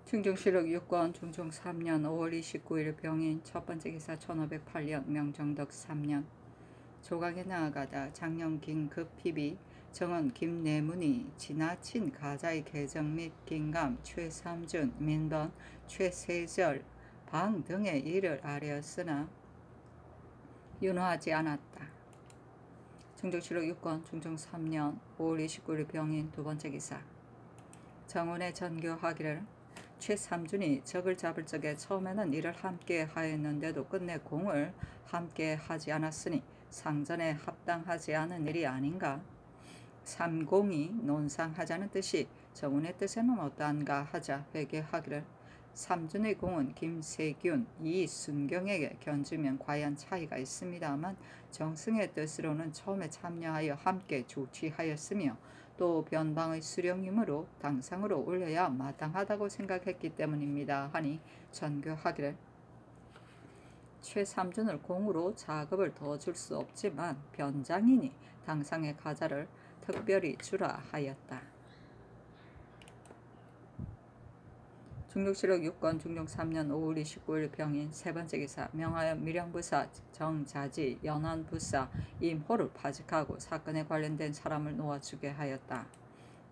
충정실록 6권 중종 3년 5월 29일 병인 첫번째 기사 1508년 명정덕 3년 조각에 나아가다 장령 긴급피비 정원 김내문이 지나친 가자의 개정 및 긴감 최삼준 민번 최세절 방 등의 일을 아뢰었으나 윤호하지 않았다. 충정실록 6권 중종 3년 5월 29일 병인 두번째 기사 정원에 전교하기를 최삼준이 적을 잡을 적에 처음에는 이를 함께 하였는데도 끝내 공을 함께 하지 않았으니 상전에 합당하지 않은 일이 아닌가. 삼공이 논상하자는 뜻이 정운의 뜻에는 어떠한가 하자 회개하기를 삼준의 공은 김세균, 이순경에게 견주면 과연 차이가 있습니다만 정승의 뜻으로는 처음에 참여하여 함께 조치하였으며 또 변방의 수령이므로 당상으로 올려야 마땅하다고 생각했기 때문입니다. 하니 전교하기를 최삼준을 공으로 자급을 더 줄 수 없지만 변장이니 당상의 가자를 특별히 주라 하였다. 중종실록 6권 중종 3년 5월 29일 병인 세번째 기사 명하여 밀양부사 정자지 연안부사 임호를 파직하고 사건에 관련된 사람을 놓아주게 하였다.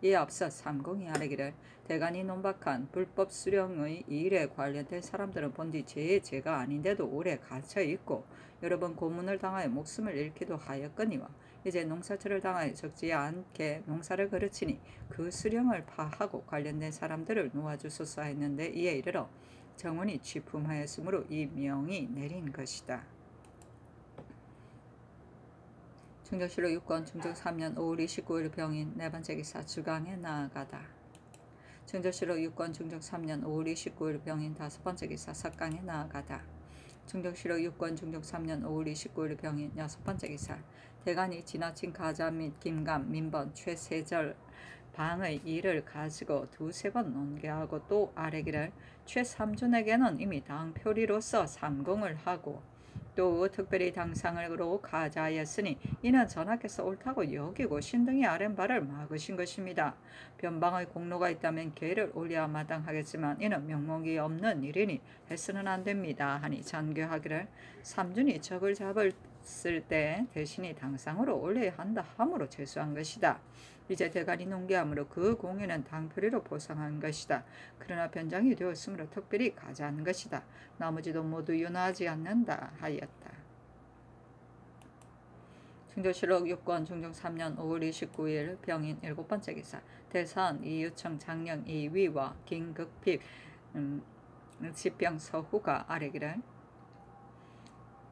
이에 앞서 삼공이 아뢰기를 대간이 논박한 불법 수령의 일에 관련된 사람들은 본디 죄의 죄가 아닌데도 오래 갇혀있고 여러 번 고문을 당하여 목숨을 잃기도 하였거니와 이제 농사철을 당하여 적지 않게 농사를 거르치니 그 수령을 파하고 관련된 사람들을 놓아주소서 했는데 이에 이르러 정원이 취품하였으므로 이 명이 내린 것이다. 충정실록 6권 중종 3년 5월 29일 병인 네번째 기사 주강에 나아가다. 충정실록 6권 중종 3년 5월 29일 병인 다섯번째 기사 석강에 나아가다. 충정실록 6권 중종 3년 5월 29일 병인 여섯번째 기사 대간이 지나친 가자 및 김감, 민번, 최세절 방의 일을 가지고 두세 번 논개하고 또 아뢰기를 최삼준에게는 이미 당표리로서 삼공을 하고 또 특별히 당상으로 가자하였으니 이는 전하께서 옳다고 여기고 신등이 아랜 바를 막으신 것입니다. 변방의 공로가 있다면 계를 올려야 마땅하겠지만 이는 명목이 없는 일이니 해서는 안 됩니다. 하니 전교하기를 삼준이 적을 잡았을 때 대신이 당상으로 올려야 한다 함으로 제수한 것이다. 이제 대간이 논개함으로 그 공에는 당표리로 보상한 것이다. 그러나 변장이 되었으므로 특별히 가자한 것이다. 나머지도 모두 윤하지 않는다 하였다. 충정실록 6권 중종 3년 5월 29일 병인 일곱번째 기사 대선 이유청 장령 이위와 긴급핍 집병 서후가 아뢰기를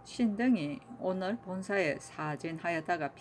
신등이 오늘 본사에 사진하였다가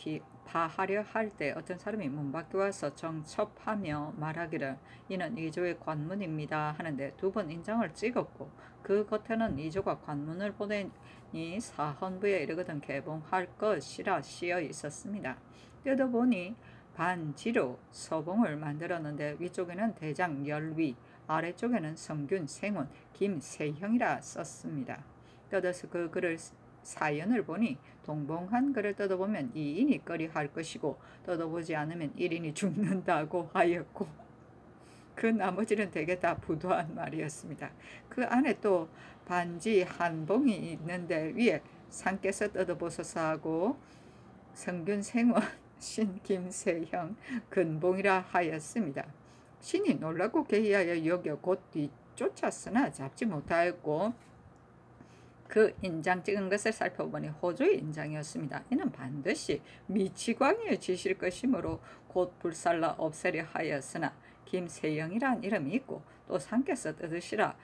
파하려 할 때 어떤 사람이 문 밖에 와서 정첩하며 말하기를 이는 이조의 관문입니다 하는데 두 번 인장을 찍었고 그 겉에는 이조가 관문을 보내니 사헌부에 이르거든 개봉할 것이라 씌어 있었습니다. 뜯어보니 반지로 서봉을 만들었는데 위쪽에는 대장 열위 아래쪽에는 성균 생훈 김세형이라 썼습니다. 뜯어서 그 글을 사연을 보니 동봉한 글을 뜯어보면 2인이 꺼리할 것이고 뜯어보지 않으면 1인이 죽는다고 하였고 그 나머지는 대개 다 부도한 말이었습니다. 그 안에 또 반지 한 봉이 있는데 위에 상께서 뜯어보소서 하고 성균 생원 신 김세형 근봉이라 하였습니다. 신이 놀라고 개의하여 여겨 곧 뒤쫓았으나 잡지 못하였고 그 인장 찍은 것을 살펴보니 호조의 인장이었습니다. 이는 반드시 미치광이의 지실 것이므로 곧 불살라 없애려 하였으나 김세영이란 이름이 있고 또 상께서 뜯으시라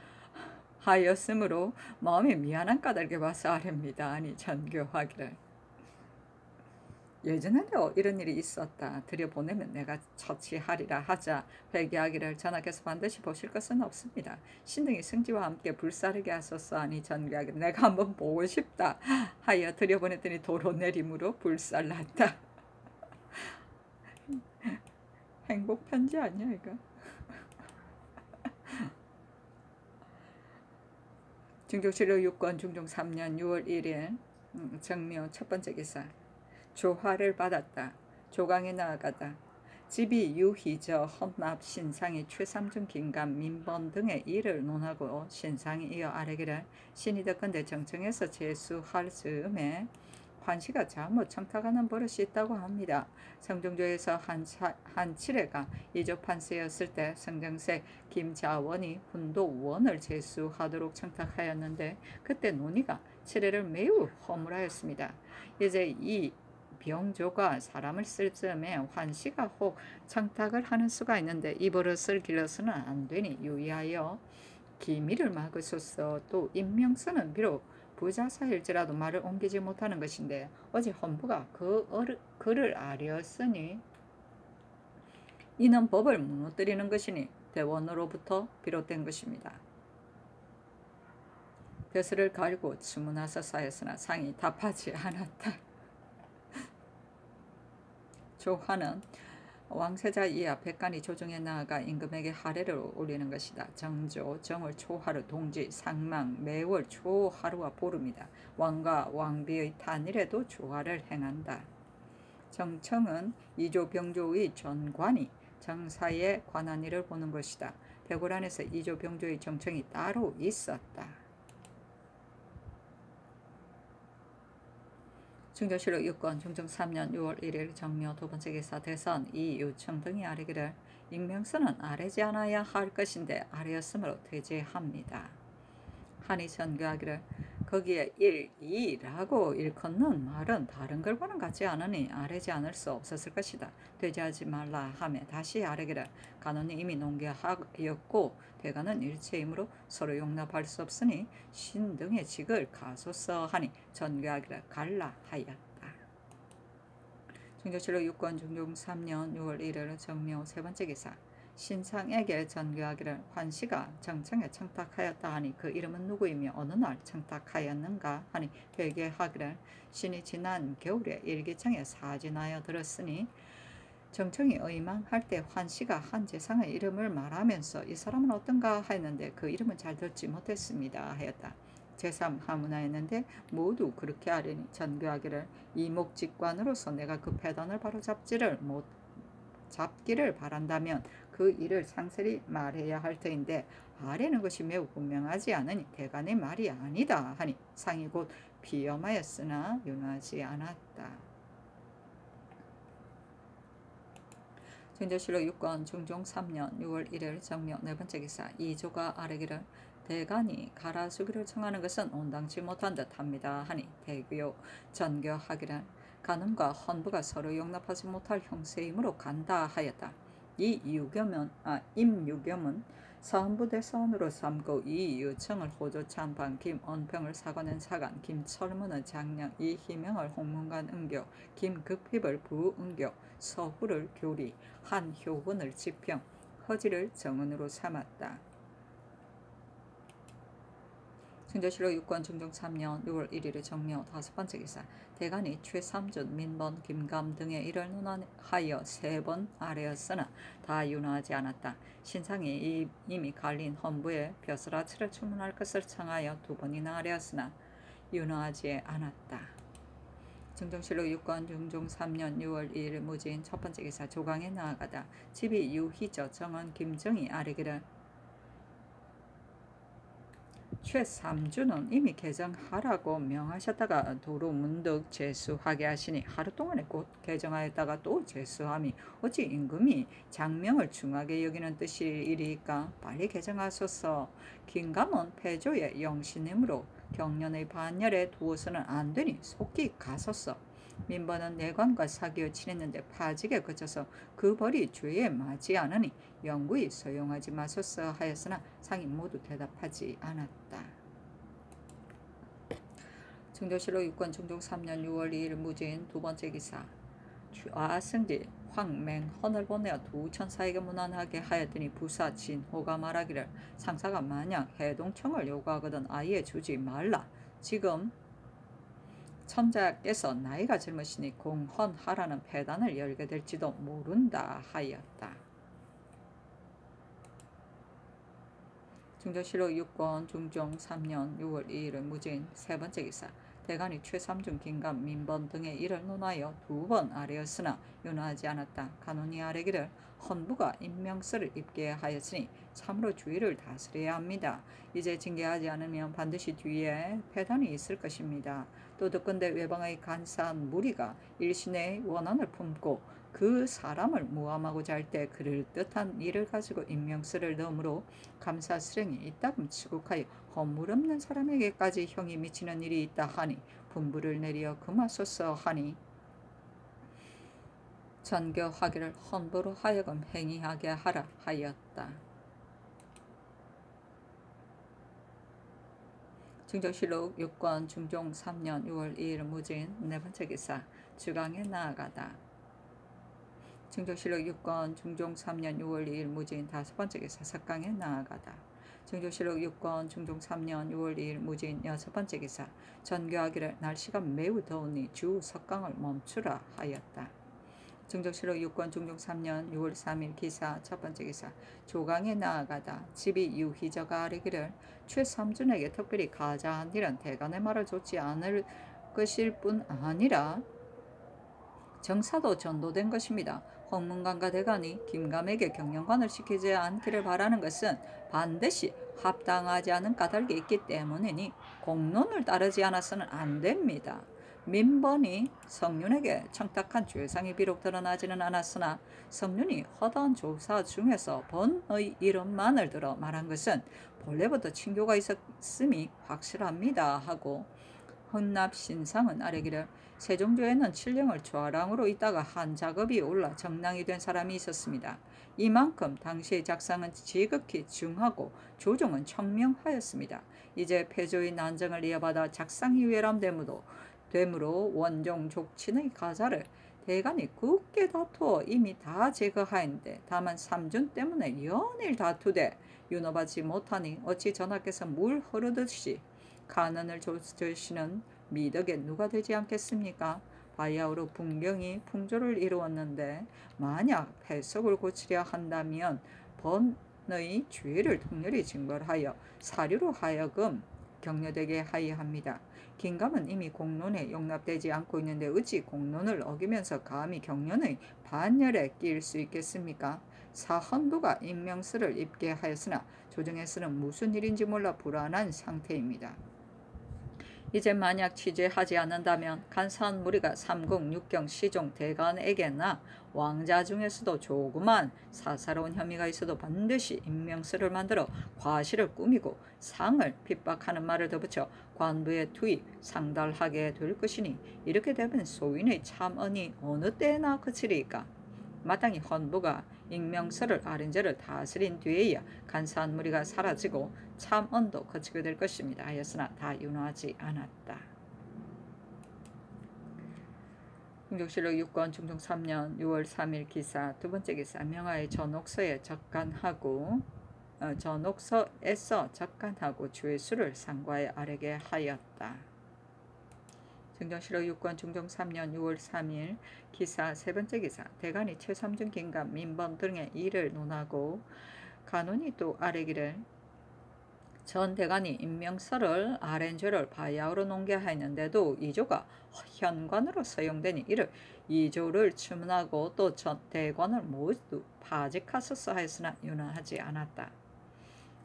하였으므로 마음이 미안한 까닭에 와서 아뢰입니다. 아니 전교하기를 예전에도 이런 일이 있었다. 들여보내면 내가 처치하리라 하자 회개하기를 전하께서 반드시 보실 것은 없습니다. 신등이 승지와 함께 불사르게 하소서 하니 전교하기를 내가 한번 보고 싶다 하여 들여보냈더니 도로 내림으로 불살랐다. 행복편지 아니야 이거? 중종실록 6권 중종 3년 6월 1일 정묘 첫번째 기사 조화를 받았다. 조강에 나아가다. 집이 유희저 헌납 신상이 최삼중 김감 민번 등의 일을 논하고 신상이 이어 아래기를 신이 덕건대 정청에서 제수할 즈음에 환시가 잘못 청탁하는 버릇이 있다고 합니다. 성종조에서 한칠애가 이조판세였을 때 성정세 김자원이 훈도원을 제수하도록 청탁하였는데 그때 논의가 칠애를 매우 허물하였습니다. 이제 이 병조가 사람을 쓸 즈음에 환시가 혹 청탁을 하는 수가 있는데 이 버릇을 길러서는 안 되니 유의하여 기미를 막으소서. 또 임명서는 비록 부자사일지라도 말을 옮기지 못하는 것인데 어제 헌부가 그를 아뢰었으니 이는 법을 무너뜨리는 것이니 대원으로부터 비롯된 것입니다. 벼슬을 갈고 주문하서 쌓였으나 상이 답하지 않았다. 조화는 왕세자 이하 백관이 조정에 나아가 임금에게 하례를 올리는 것이다. 정조, 정월 초하루, 동지, 상망, 매월 초하루와 보름이다. 왕과 왕비의 탄일에도 조화를 행한다. 정청은 이조 병조의 전관이 정사에 관한 일을 보는 것이다. 벽을 안에서 이조 병조의 정청이 따로 있었다. 충정실록 6권 중종 3년 6월 1일 정묘 두번째 기사 대선 이유청 등이 아뢰기를 익명서는 아뢰지 않아야 할 것인데 아뢰었으므로 퇴제합니다. 한이 전교하기를 거기에 1, 2라고 일컫는 말은 다른 걸과는 같지 않으니 아뢰지 않을 수 없었을 것이다. 퇴제하지 말라 하며 다시 아뢰기를 간원이 이미 농계하였고 대가는 일체이므로 서로 용납할 수 없으니 신 등의 직을 가소서 하니 전교하기를 갈라 하였다. 중조실록 6권 중종 3년 6월 1일 정묘 세번째 기사 신상에게 전교하기를 환시가 정청에 청탁하였다 하니 그 이름은 누구이며 어느 날 청탁하였는가 하니 회개하기를 신이 지난 겨울에 일기청에 사진하여 들었으니 정청이 의망할 때 환시가 한 재상의 이름을 말하면서 이 사람은 어떤가 하였는데 그 이름은 잘 듣지 못했습니다 하였다. 제3하문하였는데 모두 그렇게 하려니 전교하기를 이목직관으로서 내가 그 패단을 바로 잡기를 바란다면 그 일을 상세히 말해야 할 터인데 아뢰는 것이 매우 분명하지 않으니 대간의 말이 아니다 하니 상이 곧 비염하였으나 윤하지 않았다. 중조실록 6권 중종 3년 6월 1일 정묘 네번째 기사 이조가 아뢰기를 대간이 가라수기를 청하는 것은 온당치 못한 듯합니다 하니 대교 전교하기를 간음과 헌부가 서로 용납하지 못할 형세이므로 간다 하였다. 이 임유겸은 사헌부 대사원으로 삼고 이유청을 호조 참판, 김언평을 사관원 사관, 김철문은 장령, 이희명을 홍문관 응교, 김극핍을 부응교, 서후를 교리, 한효훈을 지평, 허지를 정은으로 삼았다. 중조실록 6권 중종 3년 6월 1일 정묘 다섯번째 기사 대간이 최삼준, 민번, 김감 등의 일을 논하여 3번 아뢰었으나 다 윤하지 않았다. 신상이 이미 갈린 헌부에 벼슬아치를 주문할 것을 청하여 2번이나 아뢰었으나 윤하지 않았다. 중종실록 6권 중종 3년 6월 2일 무진 첫번째 기사 조강에 나아가다 집이 유희저 정원 김정이 아뢰기를 최삼주는 이미 개정하라고 명하셨다가 도로 문득 제수하게 하시니 하루 동안에 곧 개정하였다가 또 제수함이 어찌 임금이 장명을 중하게 여기는 뜻이리까 빨리 개정하소서. 김감은 폐조의 영신이므로 경년의 반열에 두어서는 안 되니 속히 가소서. 민번은 내관과 사기어 친했는데 파직에 그쳐서 그 벌이 죄에 맞지 않으니 영구히 소용하지 마소서 하였으나 상이 모두 대답하지 않았다. 중조실록 6권 중종 3년 6월 2일 무진 두번째 기사 좌승지 황맹헌을 보내어 두 천사에게 문안하게 하였더니 부사 진호가 말하기를 상사가 만약 해동청을 요구하거든 아예 주지 말라. 지금 천자께서 나이가 젊으시니 공헌하라는 폐단을 열게 될지도 모른다 하였다. 중조실록 6권 중종 3년 6월 2일 무진 세번째 기사 대간이 최삼중 김감 민번 등의 일을 논하여 2번 아뢰었으나 윤허하지 않았다. 간원이 아뢰기를 헌부가 임명서를 입게 하였으니 참으로 주의를 다스려야 합니다. 이제 징계하지 않으면 반드시 뒤에 폐단이 있을 것입니다. 또 듣건대 외방의 간사한 무리가 일신의 원한을 품고 그 사람을 모함하고자 할 때 그럴듯한 일을 가지고 임명서를 넣으므로 감사 수령이 이따금 추국하여 허물 없는 사람에게까지 형이 미치는 일이 있다 하니 분부를 내려 금하소서 하니 전교하기를 헌부로 하여금 행위하게 하라 하였다. 증조실록 6권 중종 3년 6월 2일 무진 네 번째 기사 주강에 나아가다. 증조실록 6권 중종 3년 6월 2일 무진 다섯 번째 기사 석강에 나아가다. 증조실록 6권 중종 3년 6월 2일 무진 여섯 번째 기사 전교하기를 날씨가 매우 더우니 주 석강을 멈추라 하였다. 증조실록 6권 중종 3년 6월 3일 기사 첫 번째 기사 조강에 나아가다. 집이 유희저가 아뢰기를 최삼준에게 특별히 가자한 일은 대간의 말을 좋지 않을 것일 뿐 아니라 정사도 전도된 것입니다. 홍문관과 대간이 김감에게 경영관을 시키지 않기를 바라는 것은 반드시 합당하지 않은 까닭이 있기 때문이니 공론을 따르지 않아서는 안 됩니다. 민번이 성륜에게 청탁한 죄상이 비록 드러나지는 않았으나 성륜이 허다한 조사 중에서 번의 이름만을 들어 말한 것은 본래부터 친교가 있었음이 확실합니다 하고 헌납신상은 아뢰기를 세종조에는 칠령을 좌랑으로 있다가 한 작업이 올라 정랑이 된 사람이 있었습니다. 이만큼 당시의 작상은 지극히 중하고 조정은 청명하였습니다. 이제 폐조의 난정을 이어받아 작상이 외람되므로 원종 족친의 가사를 대간이 굳게 다투어 이미 다 제거하였는데 다만 삼준 때문에 연일 다투되 윤허받지 못하니 어찌 전하께서 물 흐르듯이 간언을 조으시는 미덕에 누가 되지 않겠습니까? 바야흐로 분경이 풍조를 이루었는데 만약 해석을 고치려 한다면 번의 죄를 통렬히 징벌하여 사류로 하여금 격려되게 하여야 합니다. 김감은 이미 공론에 용납되지 않고 있는데 어찌 공론을 어기면서 감히 경련의 반열에 끼일 수 있겠습니까? 사헌부가 임명서를 입게 하였으나 조정에서는 무슨 일인지 몰라 불안한 상태입니다. 이제 만약 취재하지 않는다면 간사한 무리가 삼국 육경 시종 대간에게나 왕자 중에서도 조그만 사사로운 혐의가 있어도 반드시 임명서를 만들어 과실을 꾸미고 상을 핍박하는 말을 덧붙여 관부에 투입 상달하게 될 것이니 이렇게 되면 소인의 참언이 어느 때나 그치리까? 마땅히 헌부가 임명서를 아린제를 다스린 뒤에야 간사한 무리가 사라지고 참언도 거치게 될 것입니다. 하였으나 다 윤허하지 않았다. 중종실록 6권 중종 3년 6월 3일 기사 두 번째 기사 명하의 전옥서에 적간하고 전옥서에서 적간하고 죄수를 상과에 아뢰게 하였다. 증정실록 6권 중종 3년 6월 3일 기사 세 번째 기사 대간이 최삼중 김감 민번 등의 일을 논하고 간원이 또 아뢰기를 전 대간이 임명서를 아랜 죄를 바야흐로 논개하였는데도 이조가 현관으로 사용되니 이를 이조를 추문하고 또 전 대관을 모두 파직하소서 하였으나 윤허하지 않았다.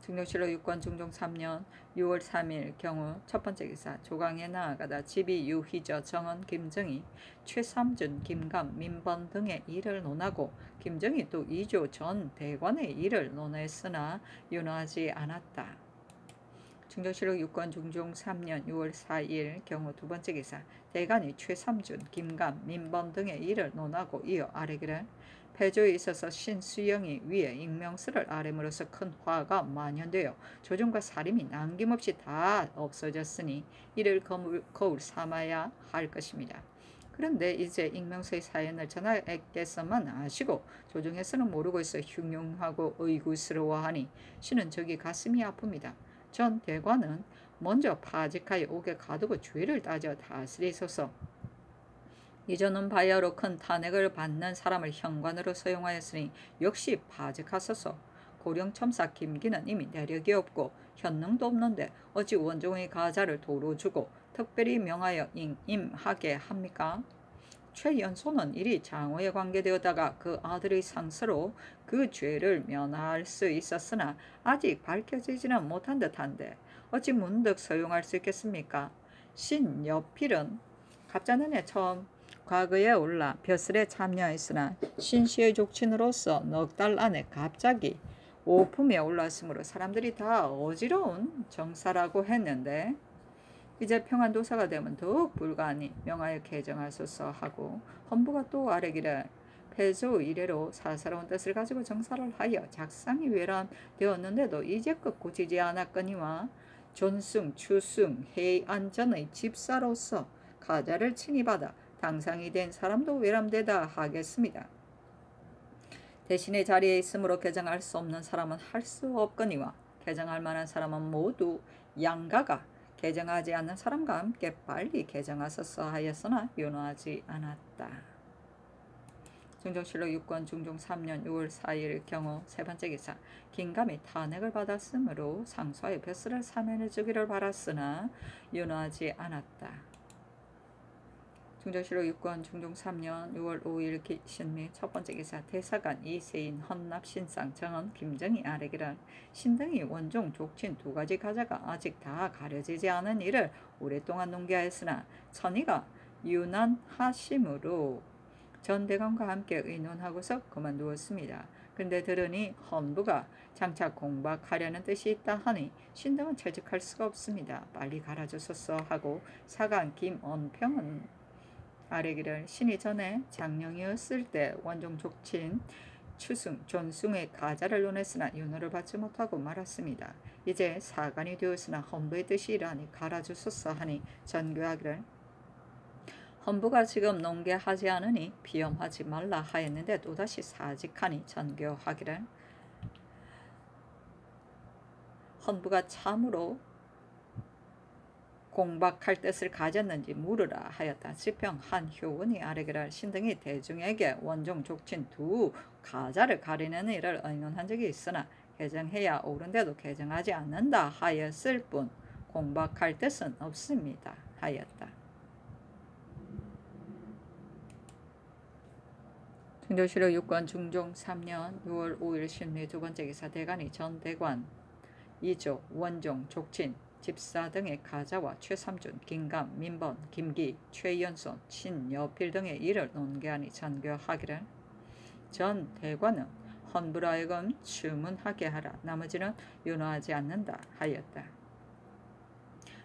증정실록 6권 중종 3년 6월 3일 경우 첫 번째 기사 조강에 나아가다 집이 유희저 정원 김정희 최삼준 김감 민번 등의 일을 논하고 김정희 또 이조 전 대관의 일을 논했으나 윤허하지 않았다. 증정실록 6권 중종 3년 6월 4일 경우 두 번째 기사 대간이 최삼준 김감 민번 등의 일을 논하고 이어 아뢰기를 폐조에 있어서 신수영이 위에 임명서를 아뢰므로써 큰 화가 만연되어 조정과 살림이 남김없이 다 없어졌으니 이를 거울 삼아야 할 것입니다. 그런데 이제 임명서의 사연을 전하께서만 아시고 조정에서는 모르고 있어 흉흉하고 의구스러워하니 신은 저기 가슴이 아픕니다. 전 대관은 먼저 파직하여 옥에 가두고 죄를 따져 다스리소서. 이전은 바야흐로 큰 탄핵을 받는 사람을 현관으로 사용하였으니 역시 파직하소서. 고령첨사 김기는 이미 내력이 없고 현능도 없는데 어찌 원종의 가자를 도로 주고 특별히 명하여 임하게 합니까? 최연소는 이리 장후에 관계되었다가 그 아들의 상서로 그 죄를 면할 수 있었으나 아직 밝혀지지는 못한 듯한데 어찌 문득 서용할 수 있겠습니까? 신여필은 갑자는에 처음 과거에 올라 벼슬에 참여했으나 신씨의 족친으로서 넉 달 안에 갑자기 오품에 올랐으므로 사람들이 다 어지러운 정사라고 했는데 이제 평안도사가 되면 더욱 불가하니 명하여 개정하소서 하고 헌부가 또 아뢰기를 폐조 이래로 사사로운 뜻을 가지고 정사를 하여 작상이 외람되었는데도 이제껏 고치지 않았거니와 존승, 추승, 해안전의 집사로서 가자를 칭의받아 당상이 된 사람도 외람되다 하겠습니다. 대신에 자리에 있으므로 개정할 수 없는 사람은 할 수 없거니와 개정할 만한 사람은 모두 양가가 개정하지 않는 사람과 함께 빨리 개정하소서 하였으나 윤호하지 않았다. 중종실록 6권 중종 3년 6월 4일 경우 세 번째 기사 긴감이 탄핵을 받았으므로 상소하여 벼슬을 사면해 주기를 바랐으나 윤호하지 않았다. 중종실록 6권 중종 3년 6월 5일 신미 첫 번째 기사 대사관 이세인 헌납신상 정원 김정희 아래기란 신등이 원종 족친 두 가지 가자가 아직 다 가려지지 않은 일을 오랫동안 농기하였으나 천의가 유난하심으로 전 대감과 함께 의논하고서 그만두었습니다. 그런데 들으니 헌부가 장차 공박하려는 뜻이 있다 하니 신등은 채직할 수가 없습니다. 빨리 갈아주소서 하고 사관 김언평은 아뢰기를 신이 전에 장령이었을 때 원종 족친 추승, 존승의 가자를 논했으나 윤호를 받지 못하고 말았습니다. 이제 사관이 되었으나 헌부의 뜻이 이러하니 갈아주소서 하니 전교하기를 헌부가 지금 농계하지 않으니 비염하지 말라 하였는데 또다시 사직하니 전교하기를 헌부가 참으로 공박할 뜻을 가졌는지 물으라 하였다. 지평 한효원이 아뢰기를 신등이 대중에게 원종 족친 두 가자를 가리는 일을 의논한 적이 있으나 개정해야 옳은데도 개정하지 않는다 하였을 뿐 공박할 뜻은 없습니다 하였다. 중종실록 6권 중종 3년 6월 5일 신미 두 번째 기사 대간이 전 대관 2조 원종 족친 집사 등의 가자와 최삼준, 김감, 민번, 김기, 최연손, 신여필 등의 일을 논개하니 전교하기를 전 대관은 헌부로 하여금 추문하게 하라. 나머지는 윤호하지 않는다 하였다.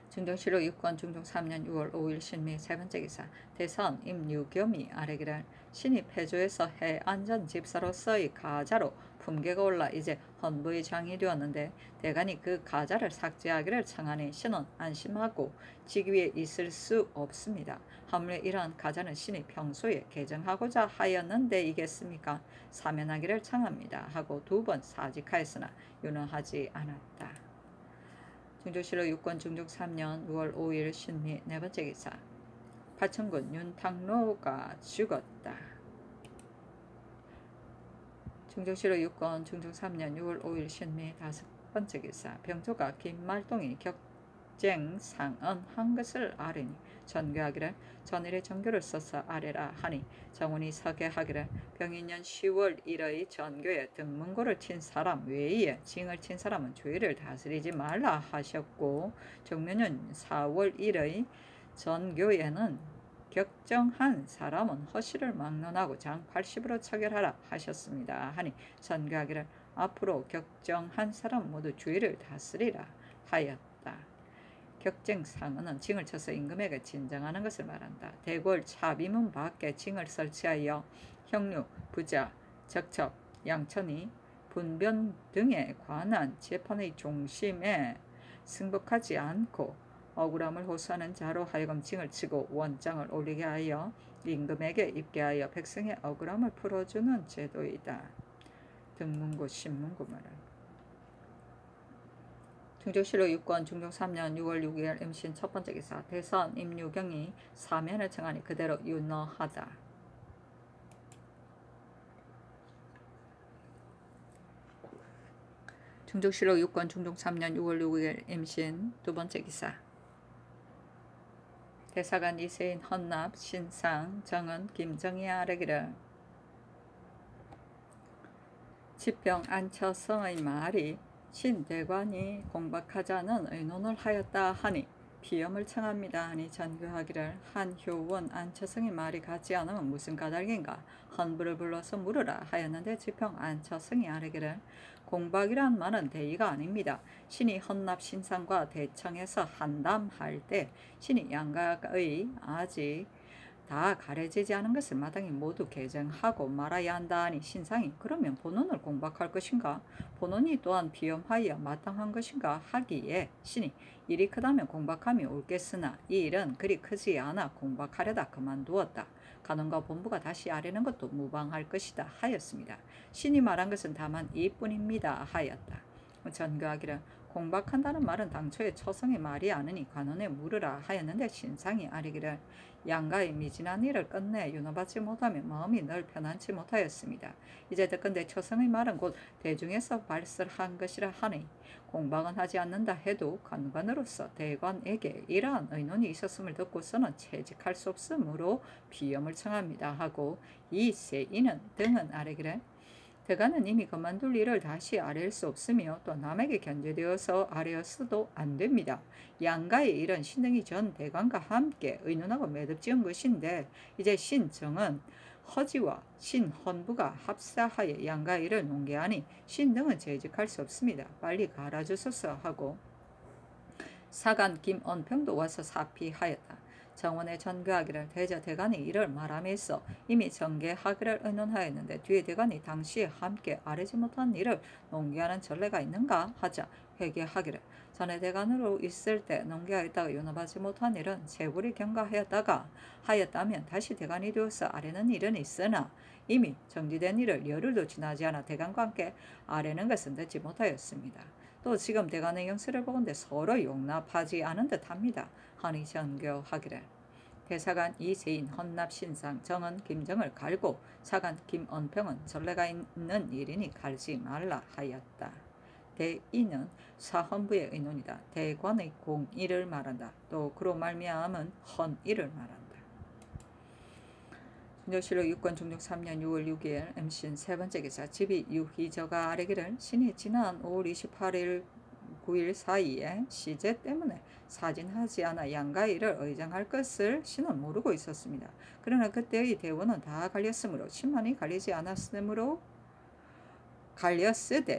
중종실록 6권 중종 3년 6월 5일 신미 세 번째 기사 대선 임유겸이 아뢰기를 신이 폐조에서 해안전 집사로서의 가자로 품계가 올라 이제 헌부의 장이 되었는데 대간이 그 가자를 삭제하기를 청하니 신은 안심하고 직위에 있을 수 없습니다. 하물며 이러한 가자는 신이 평소에 개정하고자 하였는데이겠습니까? 사면하기를 청합니다 하고 두 번 사직하였으나 윤호하지 않았다. 중종실록 6권 중종 3년 6월 5일 신미 네 번째 기사 파천군 윤탕로가 죽었다. 중종실록 6권 중종 3년 6월 5일 신미 다섯 번째 기사 병조가 김말동이 격쟁상언한 것을 아뢰니 전교하기를 전일의 전교를 써서 아뢰라 하니 정원이 서게하기를 병인년 10월 1의 전교에 등문고를 친 사람 외에 징을 친 사람은 죄를 다스리지 말라 하셨고 정묘년 4월 1의 전교에는 격정한 사람은 허실을 막론하고 장 80으로 처결하라 하셨습니다. 하니 전교하기를 앞으로 격정한 사람 모두 죄를 다스리라 하였다. 격쟁상은 징을 쳐서 임금에게 진정하는 것을 말한다. 대궐 차비문 밖에 징을 설치하여 형류, 부자, 적첩, 양천이, 분변 등에 관한 재판의 종심에 승복하지 않고 억울함을 호소하는 자로 하여금 징을 치고 원장을 올리게 하여 임금에게 입게 하여 백성의 억울함을 풀어주는 제도이다. 등문고 신문고 말은 중종실록 6권 중종 3년 6월 6일 임신 첫 번째 기사 대선 임유경이 사면을 청하니 그대로 윤호하다. 중종실록 6권 중종 3년 6월 6일 임신 두 번째 기사 대사관 이세인 헌납 신상 정은 김정희 아래기를 지평 안처성의 말이 신대관이 공박하자는 의논을 하였다 하니 비염을 청합니다 하니 전교하기를 한효원 안처성의 말이 같지 않으면 무슨 까닭인가 헌부를 불러서 물으라 하였는데 지평 안처성이 아뢰기를 공박이란 말은 대의가 아닙니다. 신이 헌납 신상과 대청에서 한담할 때 신이 양각의 아직 다 가려지지 않은 것을 마땅히 모두 개정하고 말아야 한다 하니 신상이 그러면 본원을 공박할 것인가 본원이 또한 비염하여 마땅한 것인가 하기에 신이 일이 크다면 공박함이 옳겠으나 이 일은 그리 크지 않아 공박하려다 그만두었다. 간원과 본부가 다시 아뢰는 것도 무방할 것이다 하였습니다. 신이 말한 것은 다만 이뿐입니다 하였다. 전교하기를 공박한다는 말은 당초에 처성의 말이 아니니 관원에 물으라 하였는데 신상이 아뢰기를 양가의 미진한 일을 끝내 윤호받지 못하면 마음이 늘 편안치 못하였습니다. 이제 듣건대 처성의 말은 곧 대중에서 발설한 것이라 하니 공박은 하지 않는다 해도 관관으로서 대관에게 이러한 의논이 있었음을 듣고서는 채직할 수 없으므로 비염을 청합니다 하고 이 세인은 등은 아뢰기를 대관은 이미 그만둘 일을 다시 아뢰일 수 없으며 또 남에게 견제되어서 아뢰었어도 안 됩니다. 양가의 일은 신등이 전 대관과 함께 의논하고 매듭지은 것인데 이제 신정은 허지와 신헌부가 합사하여 양가의 일을 논개하니 신등은 재직할 수 없습니다. 빨리 갈아주소서 하고 사간 김언평도 와서 사피하였다. 정원에 전교하기를 대저 대관이 이를 말함에서 이미 전개하기를 의논하였는데 뒤에 대관이 당시에 함께 아뢰지 못한 일을 논개하는 전례가 있는가 하자 회개하기를 전에 대관으로 있을 때 논개하였다가 윤호받지 못한 일은 재불이 경과하였다가 하였다면 다시 대관이 되어서 아뢰는 일은 있으나 이미 정지된 일을 열흘도 지나지 않아 대관과 함께 아뢰는 것은 듣지 못하였습니다. 또 지금 대관의 영세를 보건대 서로 용납하지 않은 듯합니다. 하니 전교하기를 대사관 이세인 헌납 신상 정은 김정을 갈고 사관 김언평은 전례가 있는 일이니 갈지 말라 하였다. 대의는 사헌부의 의논이다. 대관의 공의를 말한다. 또 그로 말미암은 헌의를 말한다. 중조실록 6권 중종 3년 6월 6일 MCN 세 번째 기사 집이 유희저가 아뢰기를 신이 지난 5월 28일 9일 사이에 시제 때문에 사진하지 않아 양가일을 의정할 것을 신은 모르고 있었습니다. 그러나 그때의 대원은 다 갈렸으므로 신만이 갈리지 않았으므로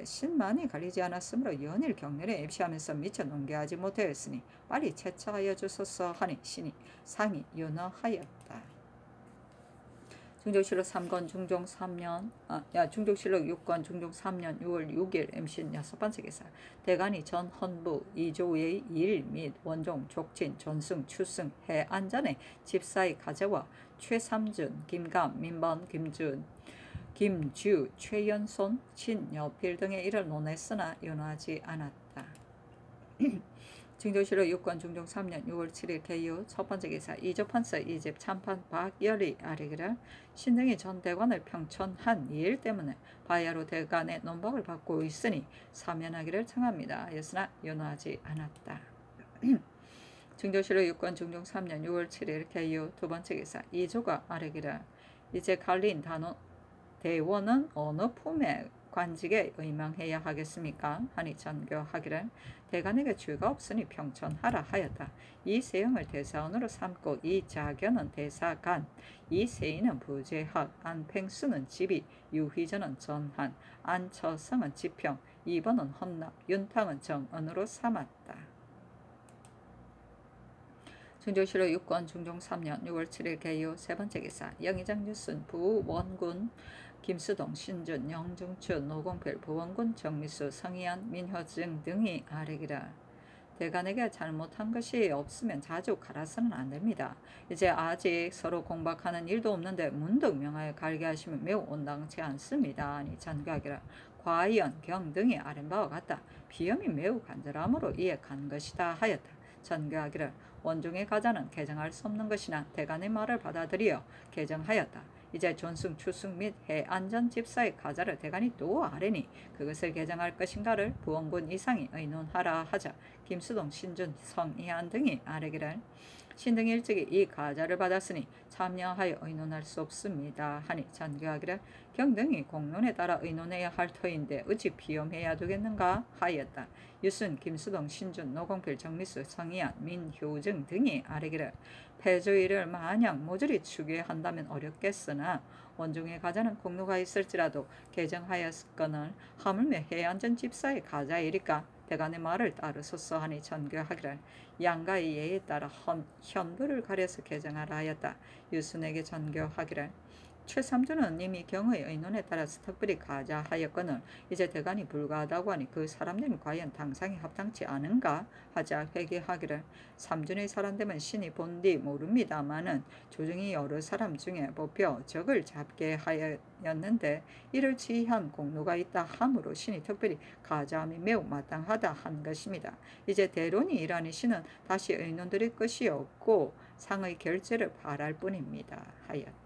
신만이 갈리지 않았으므로 연일 경렬에 입시하면서 미처 논개하지 못하였으니 빨리 채차하여 주소서 하니 신이 상이 윤허하였다. 중조실록 3권 중종 3년 중조실록 6권 중종 3년 6월 6일 MC는 6번째 기사 대관이 전 헌부 이조의 일 및 원종 족친 존승 추승 해안전의 집사의 가재와 최삼준 김감 민번 김준 김주 최연손 신여필 등의 일을 논했으나 윤호하지 않았다. 중조실록 6권 중종 3년 6월 7일 개요 첫 번째 기사 이조판서 이집 참판 박열이 아뢰기를 신등이 전 대관을 평천한 이 일 때문에 바야로 대관의 논박을 받고 있으니 사면하기를 청합니다. 하였으나 윤호하지 않았다. 중조실록 6권 중종 3년 6월 7일 개요 두 번째 기사 이조가 아뢰기를 이제 갈린 대원은 어느 품의 관직에 의망해야 하겠습니까? 하니 전교하기를 대관에게 죄가 없으니 평천하라 하였다. 이 세형을 대사원으로 삼고 이 자견은 대사관, 이 세인은 부재학, 안팽수는 지비, 유희전은 전한, 안처성은 지평, 2번은 헌납, 윤탕은 정언으로 삼았다. 중조실록 6권 중종 3년 6월 7일 개요 세 번째 기사 영의장 뉴슨 부원군 김수동, 신준, 영중춘, 노공필, 부원군, 정미수, 성희안, 민효증 등이 아뢰기라 대관에게 잘못한 것이 없으면 자주 갈아서는 안 됩니다. 이제 아직 서로 공박하는 일도 없는데 문득 명하여 갈게 하시면 매우 온당치 않습니다. 아니 전가기라 과연, 경 등이 아랜 바와 같다. 비염이 매우 간절함으로 이에 간 것이다 하였다. 전가기를 원중의 가자는 개정할 수 없는 것이나 대관의 말을 받아들여 개정하였다. 이제 존승, 추승 및 해안전 집사의 가자를 대관이 또 아뢰니 그것을 개정할 것인가를 부원군 이상이 의논하라 하자 김수동, 신준, 성희안 등이 아뢰기를 신등이 일찍이 이 가자를 받았으니 참여하여 의논할 수 없습니다 하니 전교하기를 경등이 공론에 따라 의논해야 할 터인데 어찌 비염해야 되겠는가 하였다. 유순, 김수동, 신준, 노공필, 정미수, 성희안, 민효증 등이 아뢰기를 패조위를 마냥 모조리 추계한다면 어렵겠으나 원중의 가자는 공로가 있을지라도 개정하였거늘 하물며 해안전 집사의 가자이리까 대간의 말을 따르소서 하니 전교하기를 양가의 예에 따라 현부를 가려서 개정하라 하였다. 유순에게 전교하기를 최삼주는 이미 경의 의논에 따라서 특별히 가자하였거늘 이제 대간이 불가하다고 하니 그 사람들은 과연 당상에 합당치 않은가 하자 회개하기를 삼준의 사람되면 신이 본디 모릅니다마는 조정이 여러 사람 중에 뽑혀 적을 잡게 하였는데 이를 지휘한 공로가 있다 하므로 신이 특별히 가자함이 매우 마땅하다 한 것입니다. 이제 대론이 일하니 신은 다시 의논드릴 것이 없고 상의 결재를 바랄 뿐입니다 하였다.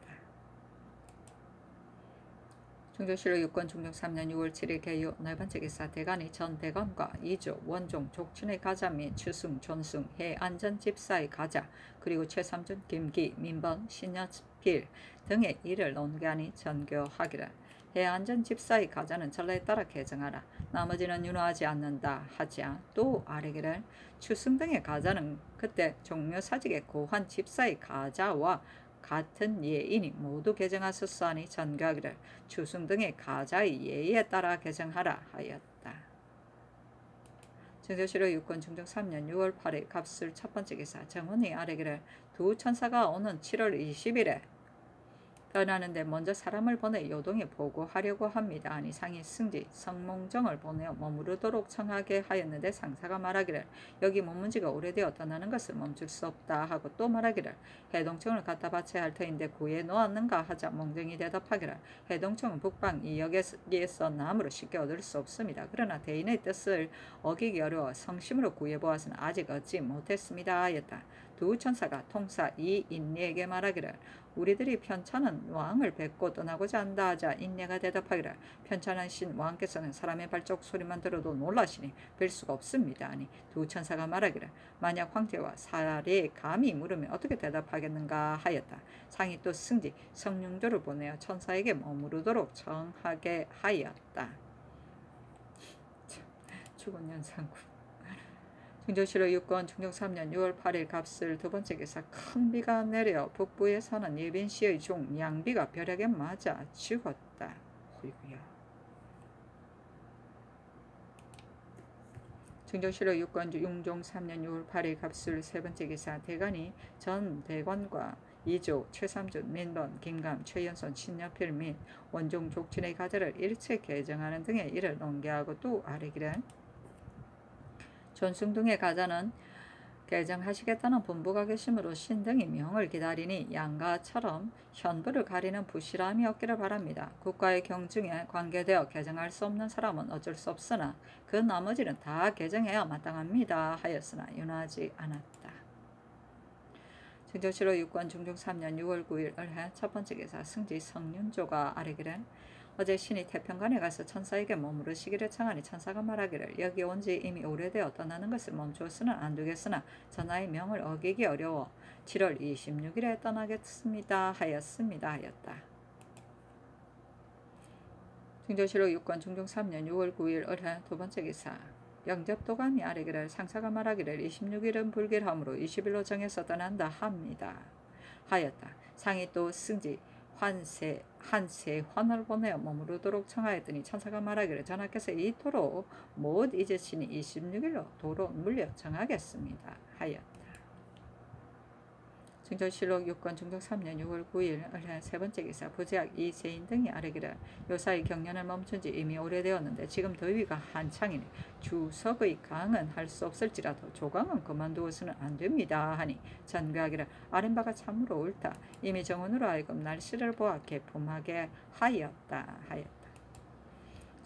중조실록 6권 중종 3년 6월 7일 개요. 네 번째 기사 대간이 전 대관과 이조, 원종, 족춘의 가자 및 추승, 존승, 해안전 집사의 가자 그리고 최삼준, 김기, 민번, 신여필 등의 일을 논개하니 전교하기를 해안전 집사의 가자는 전례에 따라 개정하라. 나머지는 윤호하지 않는다 하자 또 아뢰기를 추승 등의 가자는 그때 종묘사직의 고환 집사의 가자와 같은 예인이 모두 개정하소서 하니 전교하기를 추승 등의 가자의 예의에 따라 개정하라 하였다. 증조실록 6권 중종 3년 6월 8일 갑술 첫 번째 기사 정원이 아뢰기를 두 천사가 오는 7월 20일에 떠나는데 먼저 사람을 보내 요동에 보고하려고 합니다. 아니 상이 승지 성몽정을 보내어 머무르도록 청하게 하였는데 상사가 말하기를 여기 머문지가 오래되어 떠나는 것을 멈출 수 없다 하고 또 말하기를 해동청을 갖다 바쳐야 할 터인데 구해 놓았는가 하자 몽정이 대답하기를 해동청은 북방 이역에서 남으로 쉽게 얻을 수 없습니다. 그러나 대인의 뜻을 어기기 어려워 성심으로 구해보아서는 아직 얻지 못했습니다 하였다. 두 천사가 통사 이인리에게 말하기를 우리들이 편찮은 왕을 뵙고 떠나고자 한다 하자 인례가 대답하기를 편찮은 신 왕께서는 사람의 발작 소리만 들어도 놀라시니 뵐 수가 없습니다. 아니 두 천사가 말하기를 만약 황제와 사례에 감히 물으면 어떻게 대답하겠는가 하였다. 상이 또 승지 성룡조를 보내어 천사에게 머무르도록 청하게 하였다. 죽은 연산군 중조실록 6권 중종 3년 6월 8일 갑술 두 번째 기사 큰 비가 내려 북부에 사는 예빈씨의 종 양비가 벼락에 맞아 죽었다. 어이구야. 중조실록 6권 중종 3년 6월 8일 갑술 세 번째 기사 대간이 전 대관과 이조, 최삼준, 민번, 김감, 최연손, 신여필 및 원종 족친의 가자를 일체 개정하는 등의 일을 논개하고 또 아뢰기를 존승 등의 가자는 개정하시겠다는 분부가 계심으로 신등이 명을 기다리니 양가처럼 현부를 가리는 부실함이 없기를 바랍니다. 국가의 경중에 관계되어 개정할 수 없는 사람은 어쩔 수 없으나 그 나머지는 다 개정해야 마땅합니다 하였으나 윤하지 않았다. 증조실록 6권 중종 3년 6월 9일 을해 첫 번째 기사 승지 성윤조가 아뢰기를 어제 신이 태평관에 가서 천사에게 머무르시기를 청하니 천사가 말하기를 여기 온 지 이미 오래되어 떠나는 것을 멈추어서는 안 되겠으나 전하의 명을 어기기 어려워 7월 26일에 떠나겠습니다 하였습니다 하였다. 중조실록 6권 중종 3년 6월 9일 을해 두 번째 기사 영접도감이 아뢰기를 상사가 말하기를 26일은 불길하므로 20일로 정해서 떠난다 합니다 하였다. 상이 또 승지 한세 환을 보내어 머무르도록 청하였더니 천사가 말하기를 전하께서 이토록 못 잊으시니 26일로 도로 물려 정하겠습니다 하였다. 증조실록 6권 중종 3년 6월 9일 을해 세 번째 기사 부제학 이세인 등이 아뢰기를 요사이 경련을 멈춘 지 이미 오래되었는데 지금 더위가 한창이니 주석의 강은 할 수 없을지라도 조강은 그만두어서는 안 됩니다 하니 전교하기를 아랫바가 참으로 옳다. 이미 정원으로 하여금 날씨를 보아 개품하게 하였다.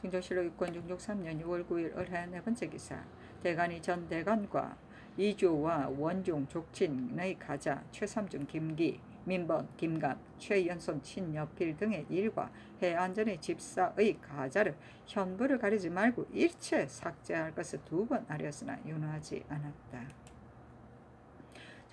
증조실록 6권 중종 3년 6월 9일 을해 네 번째 기사 대간이 전 대간과 이조와 원종 족친의 가자 최삼준 김기 민번 김감 최연손 신여필 등의 일과 해안전의 집사의 가자를 현부를 가리지 말고 일체 삭제할 것을 두 번 아뢰었으나 윤하지 않았다.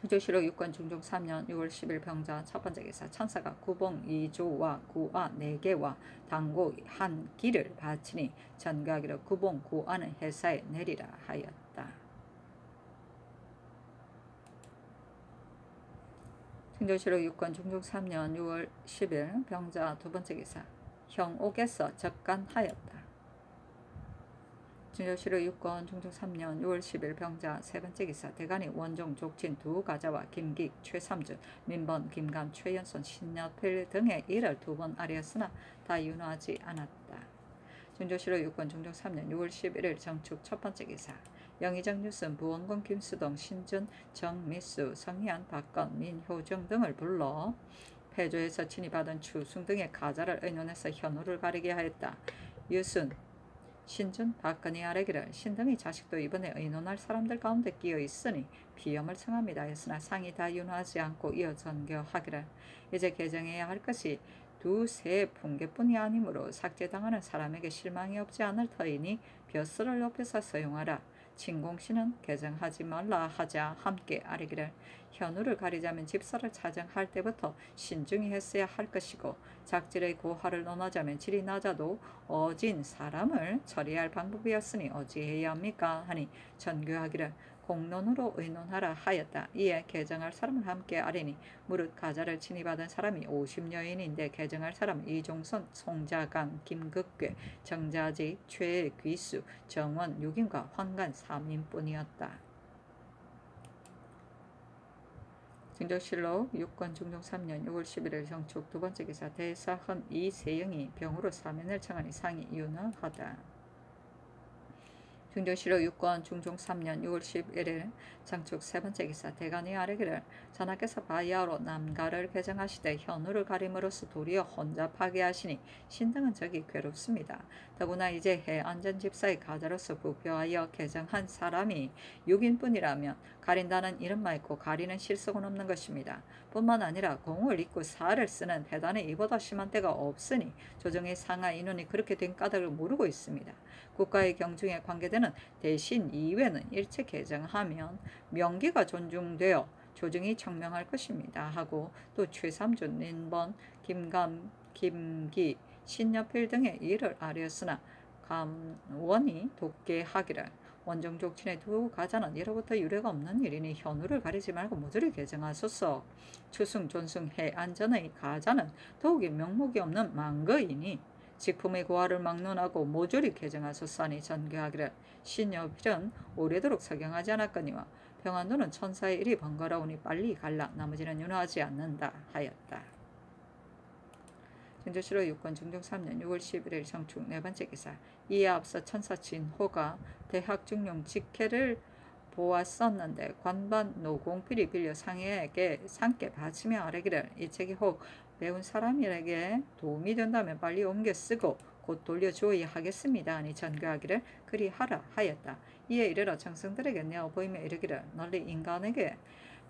충주시로 육건 중종 3년 6월 10일 병자 첫 번째 기사 천사가 구봉 2조와 구아 4개와 당고 한 기를 바치니 전교하기로 구봉 구아는 해사에 내리라 하였다. 충주시로 육건 중종 3년 6월 10일 병자 두 번째 기사 형옥에서 적간하였다. 충주시로 육건 중종 3년 6월 10일 병자 세 번째 기사 대간이 원종 족친 두 가자와 김기 최삼준 민번 김감 최연손 신여필 등의 일을 두 번 아뢰었으나 다 윤호하지 않았다. 충주시로 육건 중종 3년 6월 11일 정축 첫 번째 기사 영의정 뉴슨 부원건 김수동 신준 정미수 성희안 박건 민효정 등을 불러 폐조에서 친이받은 추승 등의 가자를 의논해서 현우를 가리게 하였다. 유순 신준 박건이 아뢰기를 신등의 자식도 이번에 의논할 사람들 가운데 끼어 있으니 비염을 청합니다. 했으나 상이 다 윤호하지 않고 이어 전교하기를 이제 개정해야 할 것이 두세 풍계뿐이 아니므로 삭제당하는 사람에게 실망이 없지 않을 터이니 벼슬을 높여서 사용하라. 진공신은 개정하지 말라 하자 함께 아뢰기를 현우를 가리자면 집사를 차정할 때부터 신중히 했어야 할 것이고 작질의 고하를 논하자면 질이 낮아도 어진 사람을 처리할 방법이었으니 어찌해야 합니까? 하니 전교하기를 공론으로 의논하라 하였다. 이에 개정할 사람을 함께 아뢰니 무릇 가자를 친이받은 사람이 50여인인데 개정할 사람은 이종선, 송자강, 김극괴, 정자지, 최귀수, 정원, 육인과 환관 3인뿐이었다. 증조실록 6권 중종 3년 6월 11일 정축 두 번째 기사 대사헌 이세영이 병으로 사면을 청하니 상이 윤허하다. 중종실록 6권 중종 3년 6월 11일 장축 세 번째 기사 대간이 아뢰기를 전하께서 바야로 남가를 개정하시되 현우를 가림으로써 도리어 혼자 파괴하시니 신등은 적이 괴롭습니다. 더구나 이제 해안전집사의 가자로서 부표하여 개정한 사람이 6인뿐이라면 가린다는 이름만 있고 가리는 실속은 없는 것입니다. 뿐만 아니라 공을 잇고 사를 쓰는 해단에 이보다 심한 때가 없으니 조정의 상하 인원이 그렇게 된 까닭을 모르고 있습니다. 국가의 경중에 관계되는 대신 이외는 일체 개정하면 명기가 존중되어 조정이 청명할 것입니다. 하고 또 최삼준, 민번, 김감, 김기, 신여필 등의 일을 아뢰었으나 감원이 돕게하기를 원정족친의 두 가자는 이로부터 유례가 없는 일이니 현우를 가리지 말고 모조리 개정하소서. 추승, 존승, 해안전의 가자는 더욱이 명목이 없는 망거이니 직품의 고하를 막론하고 모조리 개정하소서 하니 전교하기를 신여필은 오래도록 석영하지 않았거니와 평안도는 천사의 일이 번거로우니 빨리 갈라 나머지는 윤호하지 않는다 하였다. 증조실록 6권 중종 3년 6월 11일 정축 네 번째 기사 이에 앞서 천사 진호가 대학 중용 직회를 보았었는데 관반 노공필이 빌려 상께 바치며 아뢰기를 이 책이 혹 배운 사람에게 도움이 된다면 빨리 옮겨 쓰고 곧 돌려주어야 하겠습니다. 하니 전교하기를 그리하라 하였다. 이에 이르러 정승들에게 내어 보이며 이르기를 널리 인간에게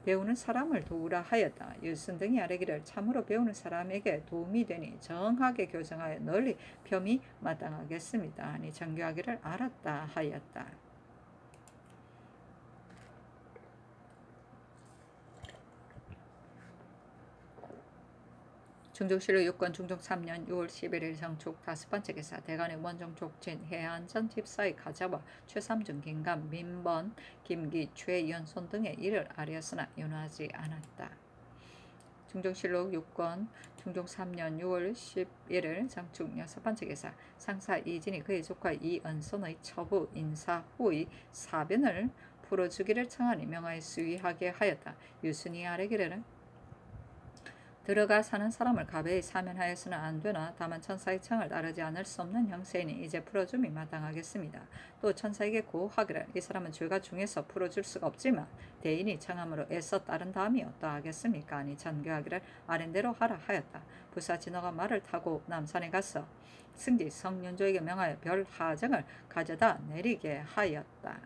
배우는 사람을 도우라 하였다. 유순 등이 아뢰기를 참으로 배우는 사람에게 도움이 되니 정하게 교정하여 널리 폄이 마땅하겠습니다. 하니 전교하기를 알았다 하였다. 중종실록 6권 중종 3년 6월 11일 정축 다섯 번째 기사 대간의 원종 족친 해안전 집사의 가자와 최삼준, 김감, 민번, 김기, 최연손 등의 일을 아뢰었으나 윤호하지 않았다. 중종실록 6권 중종 3년 6월 11일 장축 여섯 번째 기사 상사 이진이 그의 조카 이은손의 처부 인사 후의 사변을 풀어주기를 청하니 명하에 수위하게 하였다. 유순이 아뢰기를 들어가 사는 사람을 가베이 사면하여서는 안되나 다만 천사의 청을 따르지 않을 수 없는 형세이니 이제 풀어줌이 마땅하겠습니다. 또 천사에게 고하기를 이 사람은 죄가 중해서 풀어줄 수가 없지만 대인이 청함으로 애써 따른 다음이 어떠하겠습니까? 하니 전교하기를 아랜대로 하라 하였다. 부사 진호가 말을 타고 남산에 가서 승지 성윤조에게 명하여 별 하정을 가져다 내리게 하였다.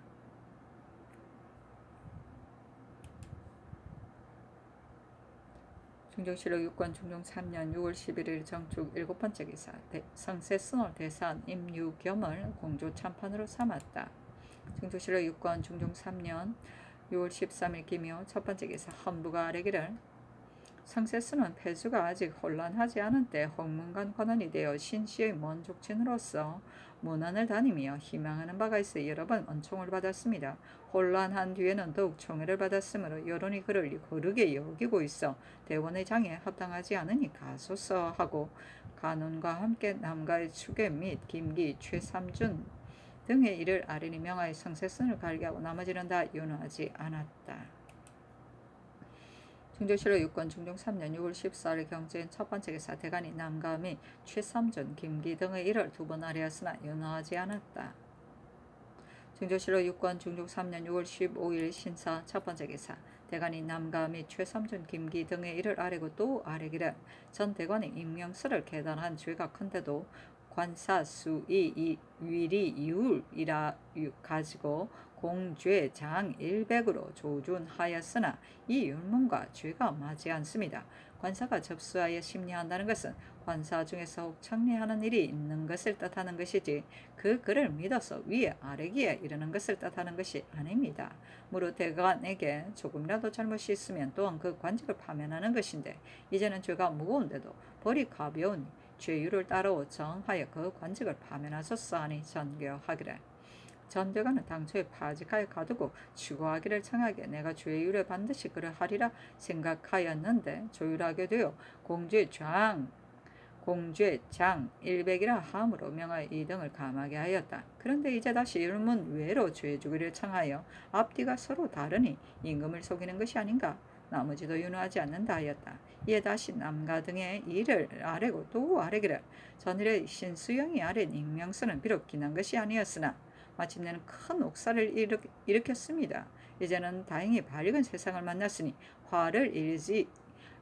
중종실록 6권 중종 3년 6월 11일 정축 일곱 번째 기사 성세순호 대산 임유겸을 공조 참판으로 삼았다. 중종실록 6권 중종 3년 6월 13일 기묘 첫 번째 기사 헌부가 아뢰기를 성세스는 폐수가 아직 혼란하지 않은 때 홍문관 관원이 되어 신씨의 먼 족친으로서 문안을 다니며 희망하는 바가 있어 여러 번 은총을 받았습니다. 혼란한 뒤에는 더욱 총애를 받았으므로 여론이 그를 거르게 여기고 있어 대원의 장에 합당하지 않으니 가소서 하고 간원과 함께 남가의 추계 및 김기, 최삼준 등의 일을 아뢰니 명하여 성세스를 갈기하고 나머지는 다 윤호하지 않았다. 중조실록 6권 중종 3년 6월 14일 경제인 첫 번째 기사 대간이 남가 및 최삼준, 김기 등의 일을 두 번 아뢰었으나 윤호하지 않았다. 중조실록 6권 중종 3년 6월 15일 신사 첫 번째 기사 대간이 남가 및 최삼준, 김기 등의 일을 아뢰고 또 아뢰기를 전 대관이 임명서를 계단한 죄가 큰데도 관사 수의 위리 이율이라 가지고 공죄 장 100으로 조준하였으나 이 율문과 죄가 맞지 않습니다. 관사가 접수하여 심리한다는 것은 관사 중에서 혹 청리하는 일이 있는 것을 뜻하는 것이지 그 글을 믿어서 위에 아래기에 이르는 것을 뜻하는 것이 아닙니다. 무릇 대관에게 조금이라도 잘못이 있으면 또한 그 관직을 파면하는 것인데 이제는 죄가 무거운데도 벌이 가벼우니 죄율을 따르고 정하여 그 관직을 파면하소서 하니 전교하기를 전 대관은 당초에 파직하여 가두고 추구하기를 청하게 내가 죄율에 반드시 그러하리라 생각하였는데 조율하게 되어 공죄장 100이라 함으로 명하여 이 등을 감하게 하였다. 그런데 이제 다시 율문 외로 죄주기를 청하여 앞뒤가 서로 다르니 임금을 속이는 것이 아닌가. 나머지도 윤호하지 않는다 하였다. 이에 다시 남가 등의 일을 아뢰고 또 아뢰기를 전일의 신수영이 아랜 임명서는 비록 기난 것이 아니었으나 마침내는 큰 옥사를 일으켰습니다. 이제는 다행히 밝은 세상을 만났으니 화를 일지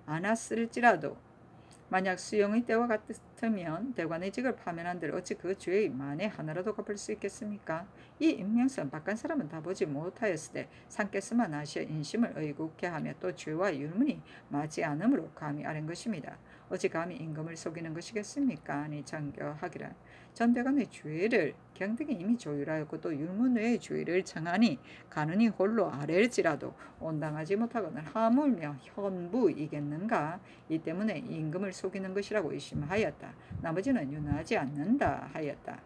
않았을지라도 만약 수영의 때와 같으면 대관의 직을 파면한들 어찌 그 죄의 만에 하나라도 갚을 수 있겠습니까? 이 임명서는 바깥 사람은 다 보지 못하였을 때 상께서만 아시어 인심을 의국케 하며 또 죄와 율문이 맞지 않으므로 감히 아랜 것입니다. 어찌 감히 임금을 속이는 것이겠습니까? 아니 장교하기를 전 대관의 죄를 경등이 이미 조율하였고 또 율문 외의 죄를 청하니 가느니 홀로 아랠지라도 온당하지 못하거늘 하물며 현부이겠는가? 이 때문에 임금을 속이는 것이라고 의심하였다. 나머지는 윤하지 않는다 하였다.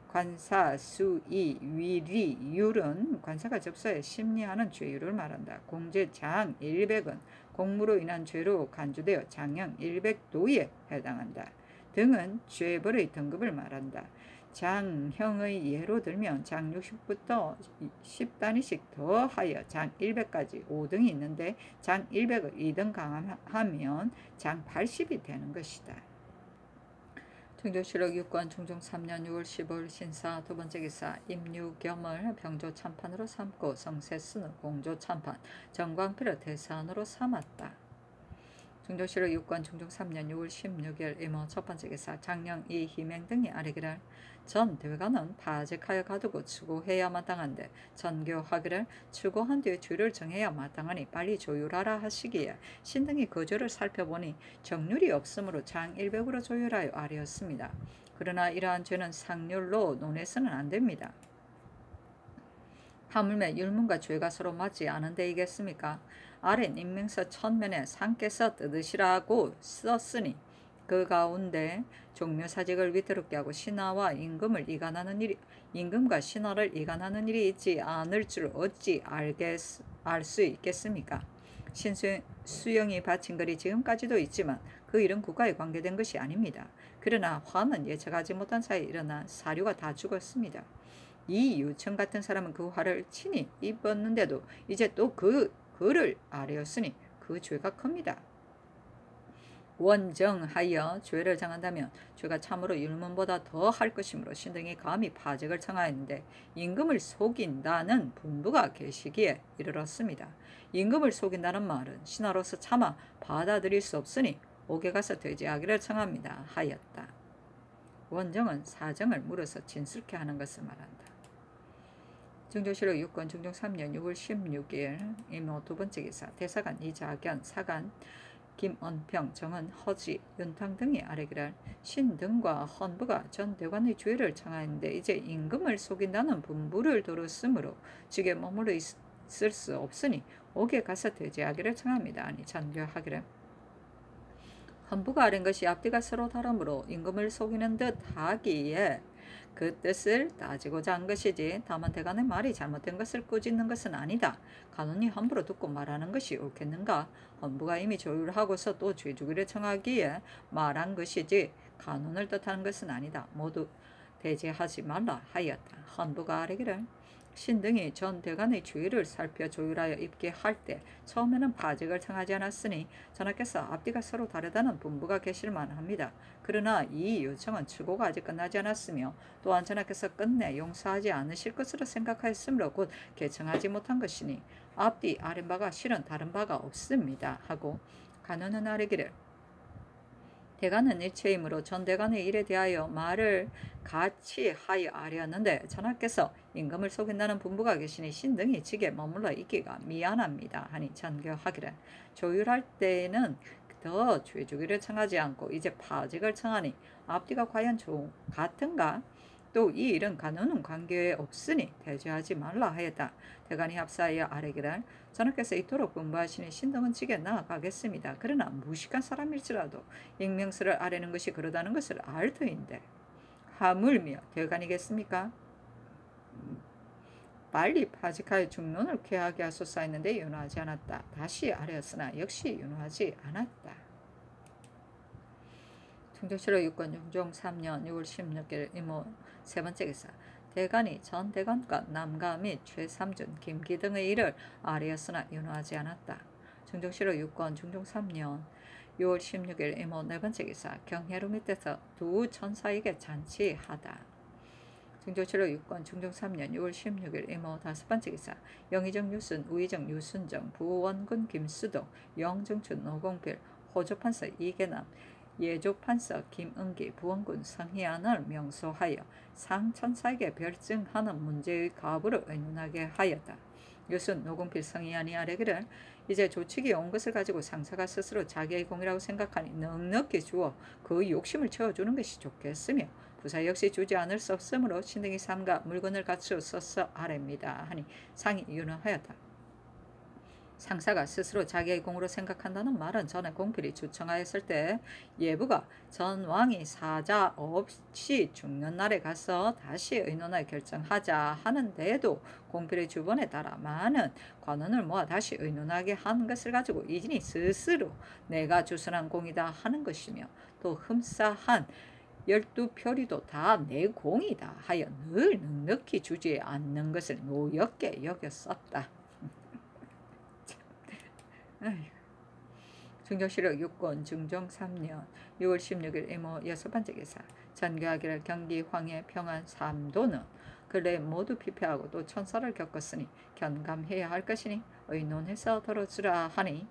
관사, 수의, 위리, 율은 관사가 접수해 심리하는 죄율을 말한다. 공제장 100은 공무로 인한 죄로 간주되어 장형 100도에 해당한다. 등은 죄벌의 등급을 말한다. 장형의 예로 들면 장 60부터 10단위씩 더하여 장 100까지 5등이 있는데 장 100을 2등 강하면 장 80이 되는 것이다. 중조실록 6권 중종 3년 6월 15일 신사 두 번째 기사 임유겸을 병조 참판으로 삼고 성세순을 공조 참판, 정광필을 대사안으로 삼았다. 중조실록 6권 중종 3년 6월 16일 임호 첫 번째 기사 장령 이희맹 등이 아뢰기를 전 대관은 파직하여 가두고 추고해야 마땅한데 전교하기를 추고한 뒤에 죄를 정해야 마땅하니 빨리 조율하라 하시기에 신등이 그 죄를 살펴보니 정률이 없으므로 장 100으로 조율하여 아뢰었습니다. 그러나 이러한 죄는 상률로 논해서는 안됩니다. 하물며 율문과 죄가 서로 맞지 않은 데이겠습니까? 아랫 임명서 첫면에 상께서 뜯으시라고 썼으니 그 가운데 종묘사직을 위태롭게 하고 신하와 임금과 신하를 이간하는 일이 있지 않을 줄 어찌 알 수 있겠습니까? 신수영이 바친 글이 지금까지도 있지만 그 일은 국가에 관계된 것이 아닙니다. 그러나 화는 예측하지 못한 사이에 일어나 사료가 다 죽었습니다. 이 유청 같은 사람은 그 화를 친히 입었는데도 이제 또 그 글을 아뢰었으니 그 죄가 큽니다. 원정하여 죄를 정한다면 죄가 참으로 율문보다 더 할 것이므로 신등이 감히 파직을 청하였는데 임금을 속인다는 분부가 계시기에 이르렀습니다. 임금을 속인다는 말은 신하로서 차마 받아들일 수 없으니 옥에 가서 퇴지하기를 청합니다 하였다. 원정은 사정을 물어서 진술케 하는 것을 말한다. 중조실록 6권 중종 3년 6월 16일 임호 두 번째 기사 대사관 이자견 사관 김언평 정은 허지 윤탕 등이 아뢰기를 신등과 헌부가 전 대관의 죄를 청하였는데 이제 임금을 속인다는 분부를 들었으므로 직에 머물러 쓸 수 없으니 옥에 가서 대제하기를 청합니다. 하니 전교하기를 헌부가 아린 것이 앞뒤가 서로 다르므로 임금을 속이는 듯 하기에 그 뜻을 따지고자 한 것이지 다만 대간의 말이 잘못된 것을 꾸짖는 것은 아니다. 간원이 함부로 듣고 말하는 것이 옳겠는가? 헌부가 이미 조율하고서 또 죄주기를 청하기에 말한 것이지 간원을 뜻하는 것은 아니다. 모두 대제하지 말라 하였다. 헌부가 아뢰기를 신등이 전 대간의 주의를 살펴 조율하여 입게 할 때 처음에는 파직을 청하지 않았으니 전하께서 앞뒤가 서로 다르다는 분부가 계실 만합니다. 그러나 이 요청은 추고가 아직 끝나지 않았으며 또한 전하께서 끝내 용서하지 않으실 것으로 생각하였으므로 곧 개청하지 못한 것이니 앞뒤 아린 바가 실은 다른 바가 없습니다. 하고 간원은 아뢰기를 대간은 일체이므로 전 대간의 일에 대하여 말을 같이 하여 아뢰었는데 전하께서 임금을 속인다는 분부가 계시니 신등이 직에 머물러 있기가 미안합니다. 하니 전교하기를 조율할 때에는 더 죄주기를 청하지 않고 이제 파직을 청하니 앞뒤가 과연 같은가? 또 이 일은 간원은 관계에 없으니 대제하지 말라 하였다. 대간이 합사하여 아뢰기를 전하께서 이토록 분부하시니 신등은 직에 나아가겠습니다. 그러나 무식한 사람일지라도 익명스를 아뢰는 것이 그러다는 것을 알 터인데 하물며 대간이겠습니까? 빨리 파직하여 중론을 쾌하게 하소서 했는데 윤호하지 않았다. 다시 아뢰었으나 역시 윤호하지 않았다. 충정실록 6권 중종 3년 6월 16일 이모 세 번째 기사 대간이 전 대간과 남가 및 최삼준, 김기 등의 일을 아뢰었으나 윤호하지 않았다. 충정실록 6권 중종 3년 6월 16일 이모 네 번째 기사 경혜루 밑에서 두 천사에게 잔치하다. 충정실록 6권 중종 3년 6월 16일 이모 다섯 번째 기사 영의정 유순, 우의정 유순정, 부원군 김수동, 영정춘 노공필, 호조판서 이계남, 예조판서 김은기, 부원군 성희안을 명소하여 상천사에게 별증하는 문제의 가부를 의논하게 하였다. 유순, 노공필, 성희안이 아뢰기를 이제 조칙이 온 것을 가지고 상사가 스스로 자기의 공이라고 생각하니 넉넉히 주어 그 욕심을 채워주는 것이 좋겠으며 부사 역시 주지 않을 수 없으므로 신등이 삼가 물건을 갖추었어 아뢰입니다. 하니 상이 윤허하였다. 상사가 스스로 자기의 공으로 생각한다는 말은 전에 공필이 주청하였을 때 예부가 전 왕이 사자 없이 죽는 날에 가서 다시 의논하여 결정하자 하는데도 공필의 주번에 따라 많은 관원을 모아 다시 의논하게 한 것을 가지고 이진이 스스로 내가 주선한 공이다 하는 것이며 또 흠싸한 12표리도 다 내 공이다 하여 늘 넉넉히 주지 않는 것을 노엽게 여겼었다. 중정실록 6권 중종 3년 6월 16일 이모 여섯 번째 기사 전교하기를 경기 황해 평안 삼도는 근래 모두 피폐하고 또 천사를 겪었으니 견감해야 할 것이니 의논해서 들어주라 하니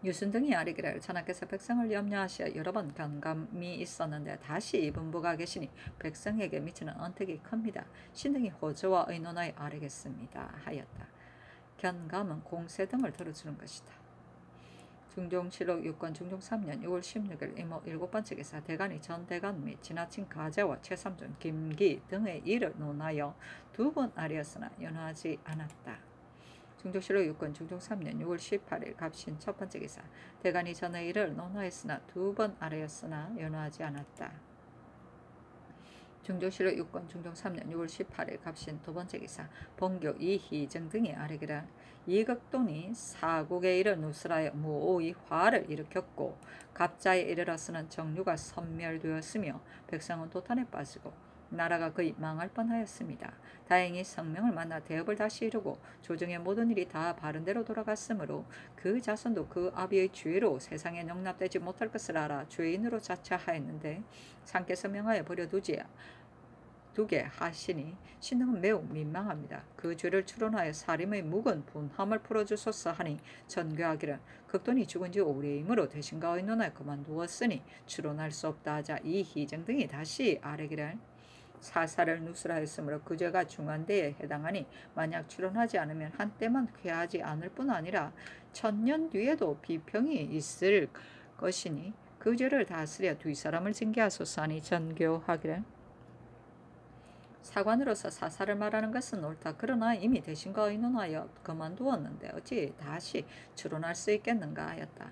유순 등이 아뢰기를 전하께서 백성을 염려하시어 여러 번 견감이 있었는데 다시 이 분부가 계시니 백성에게 미치는 언택이 큽니다. 신등이 호조와 의논하여 아뢰겠습니다 하였다. 견감은 공세 등을 들어주는 것이다. 중종실록 6권 중종 3년 6월 16일 이모 일곱 번째 기사 대간이 전 대간 및 지나친 가재와 최삼준, 김기 등의 일을 논하여 두 번 아뢰었으나 윤허하지 않았다. 중종실록 6권 중종 3년 6월 18일 갑신 첫 번째 기사 대간이 전의 일을 논하였으나 두 번 아뢰었으나 윤허하지 않았다. 중종실록 6권 중종 3년 6월 18일 갑신 두 번째 기사 본교 이희정 등이 아뢰기를 이극돈이 사국의 일을 누설하여 무오히 화를 일으켰고 갑자에 이르러서는 정류가 섬멸되었으며 백성은 도탄에 빠지고 나라가 거의 망할 뻔하였습니다. 다행히 성명을 만나 대업을 다시 이루고 조정의 모든 일이 다 바른대로 돌아갔으므로 그 자손도 그 아비의 죄로 세상에 용납되지 못할 것을 알아 죄인으로 자처하였는데 상께서 명하여 버려두게 하시니 신등은 매우 민망합니다. 그 죄를 추론하여 사림의 묵은 분함을 풀어주소서 하니 전교하기를 극돈이 죽은 지 오래이므로 대신과 의논하여 그만두었으니 추론할 수 없다 하자 이희정 등이 다시 아뢰기를 사사를 누설하였으므로 그 죄가 중한 데에 해당하니 만약 추론하지 않으면 한때만 쾌하지 않을 뿐 아니라 1000년 뒤에도 비평이 있을 것이니 그 죄를 다스려 두 사람을 징계하소서 하니 전교하기를 사관으로서 사사를 말하는 것은 옳다. 그러나 이미 대신과 의논하여 그만두었는데 어찌 다시 추론할 수 있겠는가 하였다.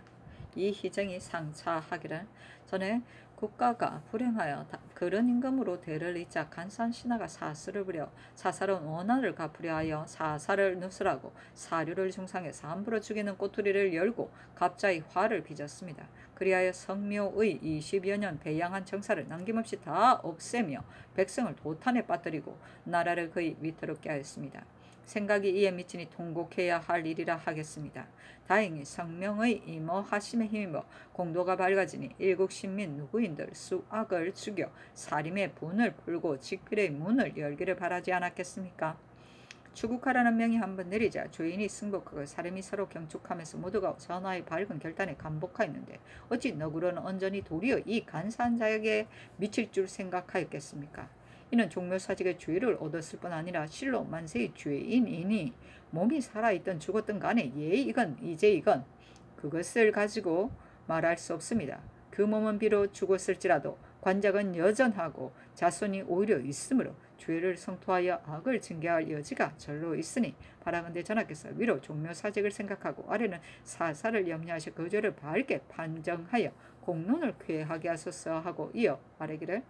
이 희정이 상차하기를 전에 국가가 불행하여 그런 임금으로 대를 잇자 간사한 신하가 사슬을 부려 사사로운 원한을 갚으려 하여 사사를 누설하고 사류를 중상해서 함부로 죽이는 꼬투리를 열고 갑자기 화를 빚었습니다. 그리하여 성묘의 20여 년 배양한 정사를 남김없이 다 없애며 백성을 도탄에 빠뜨리고 나라를 거의 위태롭게 하였습니다. 생각이 이에 미치니 통곡해야 할 일이라 하겠습니다. 다행히 성명의 임어하심에 힘입어 공도가 밝아지니 일국 신민 누구인들 수악을 죽여 사림의 분을 풀고 직필의 문을 열기를 바라지 않았겠습니까? 추국하라는 명이 한번 내리자 주인이 승복하고 사람이 서로 경축하면서 모두가 전하의 밝은 결단에 감복하였는데 어찌 너구로는 온전히 도리어 이 간사한 자에게 미칠 줄 생각하였겠습니까? 이는 종묘사직의 주의를 얻었을 뿐 아니라 실로 만세의 죄인이니 몸이 살아있든 죽었든 간에 예이건 이제이건 그것을 가지고 말할 수 없습니다. 그 몸은 비록 죽었을지라도 관작은 여전하고 자손이 오히려 있으므로 죄를 성토하여 악을 징계할 여지가 절로 있으니 바라건대 전하께서 위로 종묘사직을 생각하고 아래는 사사를 염려하셔 그 죄를 밝게 판정하여 공론을 쾌하게 하소서 하고 이어 말하기를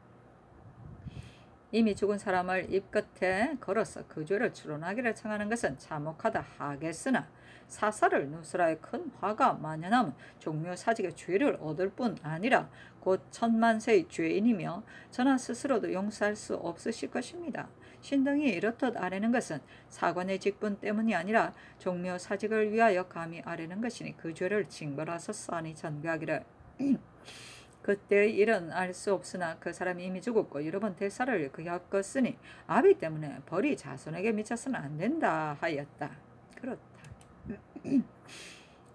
이미 죽은 사람을 입끝에 걸어서 그 죄를 추론하기를 청하는 것은 참혹하다 하겠으나 사사를 누설하여 큰 화가 만연하면 종묘사직의 죄를 얻을 뿐 아니라 곧 천만세의 죄인이며 전하 스스로도 용서할 수 없으실 것입니다. 신등이 이렇듯 아뢰는 것은 사관의 직분 때문이 아니라 종묘사직을 위하여 감히 아뢰는 것이니 그 죄를 징벌하소서 하니 전교하기를 그때의 일은 알 수 없으나 그 사람이 이미 죽었고 여러 번 대사를 겪었으니 아비 때문에 벌이 자손에게 미쳐서는 안 된다 하였다. 그렇다.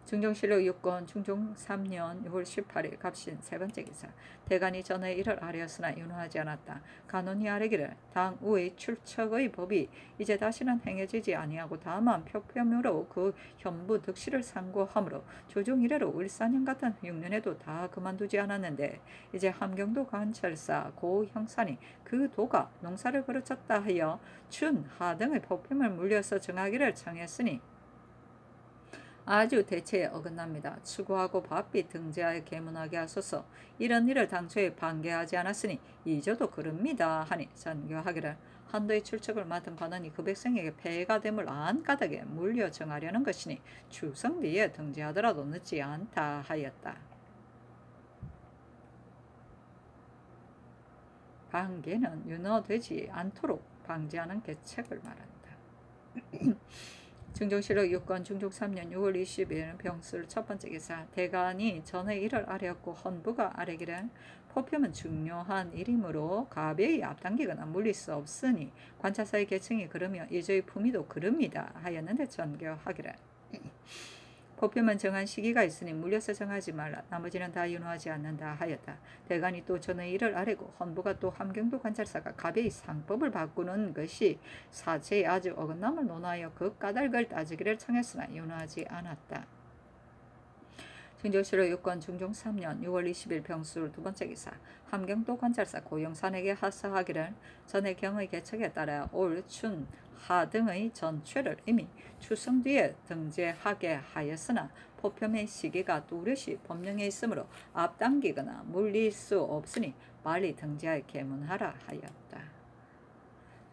중종실록 6권 중종 3년 6월 18일 갑신 세 번째 기사 대간이 전에 이를 아뢰었으나 윤호하지 않았다. 간원이 아뢰기를 당우의 출척의 법이 이제 다시는 행해지지 아니하고 다만 표표묘로 그 현부 득실을 상고하므로 조종 이래로 을사년 같은 6년에도 다 그만두지 않았는데 이제 함경도 관찰사 고 형산이 그 도가 농사를 그르쳤다 하여 춘, 하 등의 법힘을 물려서 정하기를 청했으니 아주 대체에 어긋납니다. 추구하고 바삐 등재하여 계문하게 하소서. 이런 일을 당초에 반개하지 않았으니 이저도 그럽니다 하니 전교하기를 한도의 출척을 맡은 관원이 그 백성에게 폐해가 됨을 안 까닭에 물려 정하려는 것이니 추석 뒤에 등재하더라도 늦지 않다 하였다. 반개는 윤허되지 않도록 방지하는 계책을 말한다. 중종실록 6권 중종 3년 6월 20일 병술 첫 번째 기사 대간이 전에 이를 아뢰었고 헌부가 아뢰기를 포표는 중요한 일이므로 가벼이 앞당기거나 물릴 수 없으니 관차사의 계층이 그러며 예조의 품위도 그럽니다 하였는데 전교하기를 포표만 정한 시기가 있으니 물려서 정하지 말라. 나머지는 다 윤호하지 않는다 하였다. 대간이 또 전의 일을 아뢰고 헌부가 또 함경도 관찰사가 가벼이 상법을 바꾸는 것이 사체에 아주 어긋남을 논하여 그 까닭을 따지기를 청했으나 윤호하지 않았다. 중종실록 6권 중종 3년 6월 20일 병술 두 번째 기사 함경도 관찰사 고영산에게 하사하기를 전의 경의 계책에 따라 올, 춘, 하 등의 전체를 이미 추석 뒤에 등재하게 하였으나 포표의 시기가 뚜렷이 법령에 있으므로 앞당기거나 물릴 수 없으니 빨리 등재하여 계문하라 하였다.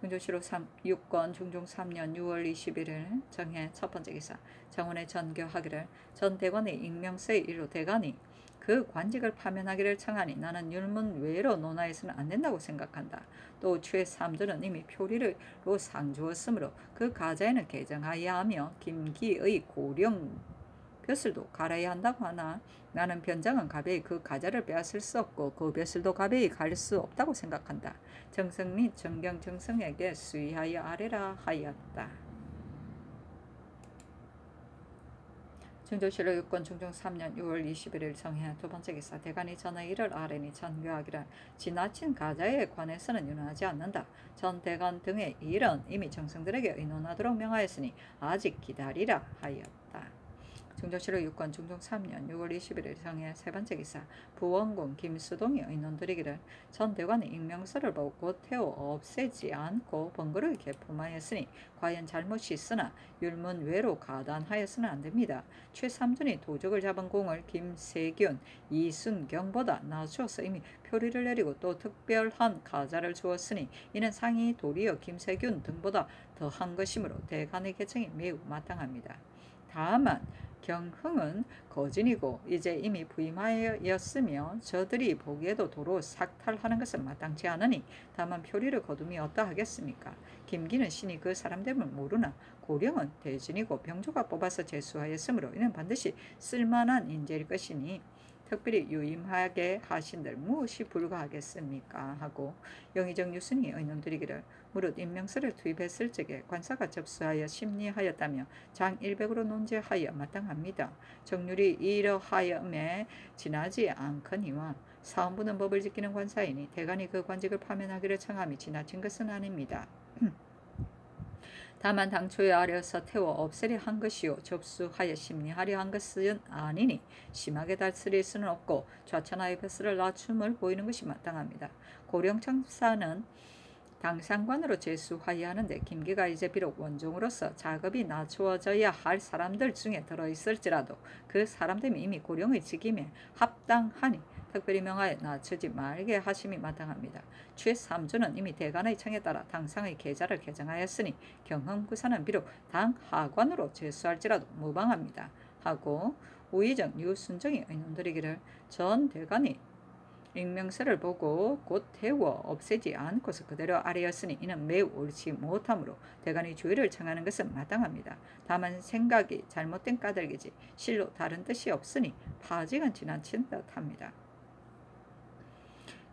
중종실록 6권 중종 3년 6월 21일 정해 첫 번째 기사 정원의 전교하기를 전 대관의 익명서의 일로 대관이 그 관직을 파면하기를 청하니 나는 율문 외로 논하여서는 안 된다고 생각한다. 또 최삼들은 이미 표리로 상주었으므로 그 가자에는 개정하여야 하며 김기의 고령 벼슬도 갈아야 한다고 하나 나는 변장은 가벼이 그 가자를 빼앗을 수 없고 그 벼슬도 가벼이 갈 수 없다고 생각한다. 정성 및 정경 정성에게 수의하여 아뢰라 하였다. 중종실록 6권 중종 3년 6월 21일 정해 두 번째 기사 대간이 전의 일을 아뢰니 전교하기를 지나친 가자에 관해서는 윤호하지 않는다. 전 대간 등의 일은 이미 정성들에게 의논하도록 명하였으니 아직 기다리라 하였다. 중조실록 6권 중종 3년 6월 21일 정해 세 번째 기사 부원군 김수동이 의논드리기를 전 대관의 익명서를 보고 곧 태워 없애지 않고 번거롭게 개품하였으니 과연 잘못이 있으나 율문 외로 가단하여서는 안됩니다. 최삼준이 도적을 잡은 공을 김세균, 이순경보다 낮추어서 이미 표리를 내리고 또 특별한 가자를 주었으니 이는 상이 도리어 김세균 등보다 더한 것이므로 대간의 개청이 매우 마땅합니다. 다만 경흥은 거진이고 이제 이미 부임하였으며 저들이 보기에도 도로 삭탈하는 것은 마땅치 않으니 다만 표리를 거둠이 어떠하겠습니까? 김기는 신이 그 사람됨을 모르나 고령은 대진이고 병조가 뽑아서 제수하였으므로 이는 반드시 쓸만한 인재일 것이니 특별히 유임하게 하신들 무엇이 불가하겠습니까? 하고 영의정 유순이 의논드리기를 무릇 임명서를 투입했을 적에 관사가 접수하여 심리하였다며 장 100으로 논제하여 마땅합니다. 정률이 이러하여매 지나지 않거니와 사원부는 법을 지키는 관사이니 대간이 그 관직을 파면하기를 청함이 지나친 것은 아닙니다. 다만 당초에 아려서 태워 없애려 한 것이요 접수하여 심리하려 한 것은 아니니 심하게 다스릴 수는 없고 좌천하여 벼슬을 낮춤을 보이는 것이 마땅합니다. 고령청사는 당상관으로 제수하여야 하는데 김기가 이제 비록 원종으로서 작업이 낮추어져야 할 사람들 중에 들어있을지라도 그 사람들이 이미 고령의 직임에 합당하니 특별히 명하여 낮추지 말게 하심이 마땅합니다. 최삼조는 이미 대간의 청에 따라 당상의 계좌를 개정하였으니 경흥구사는 비록 당 하관으로 제수할지라도 무방합니다. 하고 우의정 유순정이 의논드리기를 전 대간이 익명서를 보고 곧 태워 없애지 않고서 그대로 아래였으니 이는 매우 옳지 못하므로 대간이 주의를 청하는 것은 마땅합니다. 다만 생각이 잘못된 까닭이지 실로 다른 뜻이 없으니 파직은 지나친 듯합니다.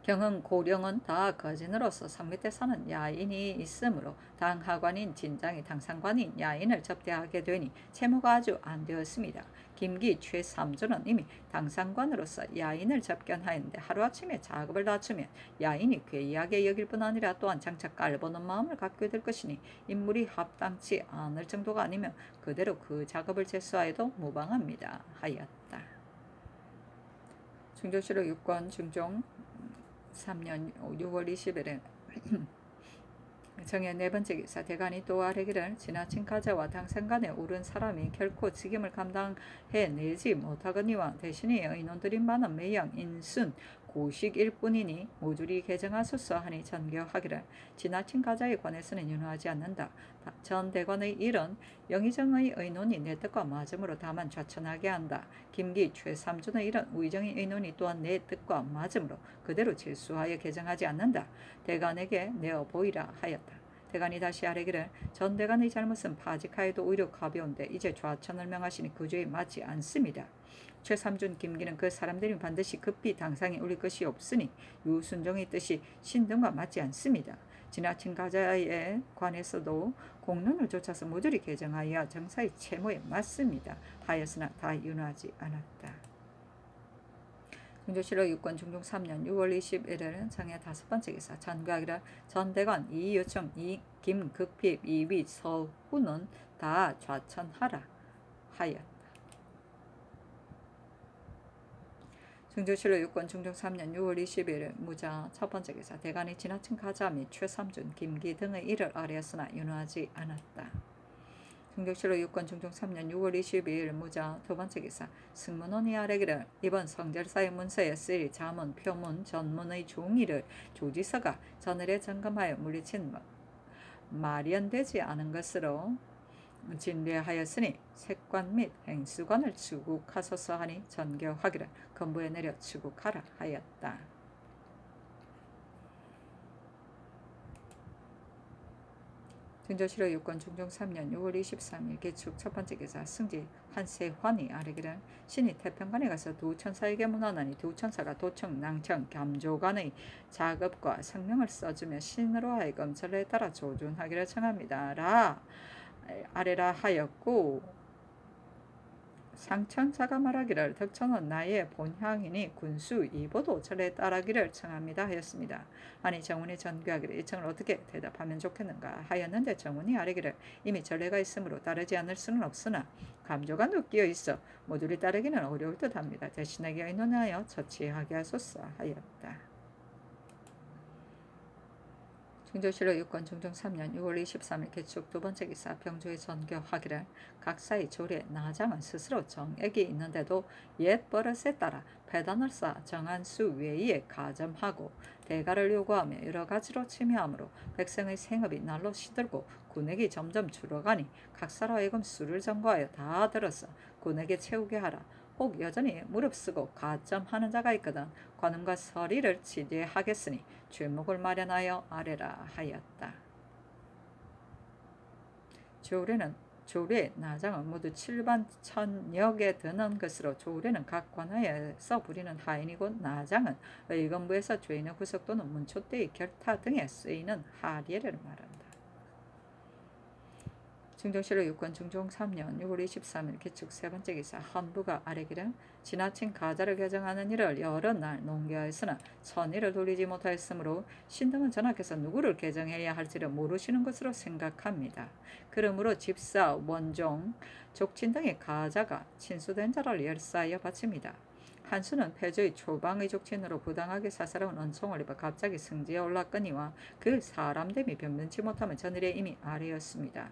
경흥 고령은 다 거진으로서 성 밑에 사는 야인이 있으므로 당하관인 진장이 당상관인 야인을 접대하게 되니 채무가 아주 안 되었습니다. 김기 최삼조는 이미 당상관으로서 야인을 접견하였는데 하루아침에 작업을 낮추면 야인이 괴이하게 여길 뿐 아니라 또한 장차 깔보는 마음을 갖게 될 것이니 인물이 합당치 않을 정도가 아니면 그대로 그 작업을 제수하여도 무방합니다. 하였다. 중조실록 6권 중종 3년 6월 20일에 정해 네 번째 기사 대간이 또 아뢰기를 지나친 가자와 당상간에 오른 사람이 결코 직임을 감당해내지 못하거니와 대신에 의논드린 바는 매양 인순 고식일 뿐이니 모조리 개정하소서 하니 전교하기를 지나친 가자에 관해서는 윤호하지 않는다. 전 대관의 일은 영의정의 의논이 내 뜻과 맞음으로 다만 좌천하게 한다. 김기 최삼준의 일은 우의정의 의논이 또한 내 뜻과 맞음으로 그대로 질수하여 개정하지 않는다. 대간에게 내어 보이라 하였다. 대간이 다시 아뢰기를 전 대간의 잘못은 파직하여도 오히려 가벼운데 이제 좌천을 명하시니 그 죄에 맞지 않습니다. 최삼준 김기는 그 사람들이 반드시 급히 당상에 올릴 것이 없으니 유순종의 뜻이 신등과 맞지 않습니다. 지나친 가자에 관해서도 공론을 쫓아서 모조리 개정하여 정사의 채무에 맞습니다. 하였으나 다 윤호하지 않았다. 중조실록 6권 중종 3년 6월 21일은 정해 다섯 번째 기사 전교하기를 전대관 이유청 김극핍 이위 서훈은 다 좌천하라 하였다. 중조실록 6권 중종 3년 6월 21일 무자 첫 번째 기사 대간이 지나친 가자 및 최삼준 김기 등의 일을 아뢰었으나 윤호하지 않았다. 중조실록 6권 중종 3년 6월 22일 무자 두 번째 기사 승문원이 아뢰기를 이번 성절사의 문서에 쓰일 자문, 표문, 전문의 종이를 조지서가 전일에 점검하여 물리친 마련되지 않은 것으로 진례하였으니 색관 및 행수관을 추국하소서 하니 전교하기를 건부에 내려 추국하라 하였다. 중조실록 6권 중종 3년 6월 23일 개축 첫 번째 기사 승지 한세환이 아뢰기를 신이 태평관에 가서 두 천사에게 문하나니 두 천사가 도청, 낭청, 겸조관의 작업과 성명을 써주며 신으로 하여금 전례에 따라 조준하기를 청합니다. 아래라 하였고 상천사가 말하기를 덕천은 나의 본향이니 군수 이보도 절에 따르기를 청합니다 하였습니다. 아니 정운이 전교하기를 이 청을 어떻게 대답하면 좋겠는가 하였는데 정운이 아뢰기를 이미 전례가 있으므로 따르지 않을 수는 없으나 감조가 느끼어 있어 모두를 따르기는 어려울 듯합니다. 대신하게 의논하여 처치하게 하소서 하였다. 중조실록 6권 중종 3년 6월 23일 개축 두 번째 기사 병조의 전교하기를 각사의 조례 나장은 스스로 정액이 있는데도 옛 버릇에 따라 패단을 쌓아 정한 수 외에 가점하고 대가를 요구하며 여러 가지로 침해하므로 백성의 생업이 날로 시들고 군액이 점점 줄어가니 각사로 하여금 수를 점거하여 다 들어서 군액에 채우게 하라. 혹 여전히 무릅쓰고 가점하는 자가 있거든 관음과 서리를 지대하겠으니 죄목을 마련하여 아뢰라 하였다. 조례 나장은 모두 7반 1000여 드는 것으로 조례는 각 관하에서 부리는 하인이고 나장은 의건부에서 죄인의 구속 또는 문초대의 결타 등에 쓰이는 하례를 말한다. 중종실록 6권 중종 3년 6월 23일 개축 세 번째 기사 한부가 아뢰기를 지나친 가자를 개정하는 일을 여러 날 농계하였으나 선의를 돌리지 못하였으므로 신등은 전하께서 누구를 개정해야 할지를 모르시는 것으로 생각합니다. 그러므로 집사, 원종, 족친 등의 가자가 친수된 자를 열사하여 바칩니다. 한수는 패조의 초방의 족친으로 부당하게 사사로운 은총을 입어 갑자기 승지에 올랐거니와 그 사람됨이 변변치 못하면 전일에 이미 아뢰었습니다.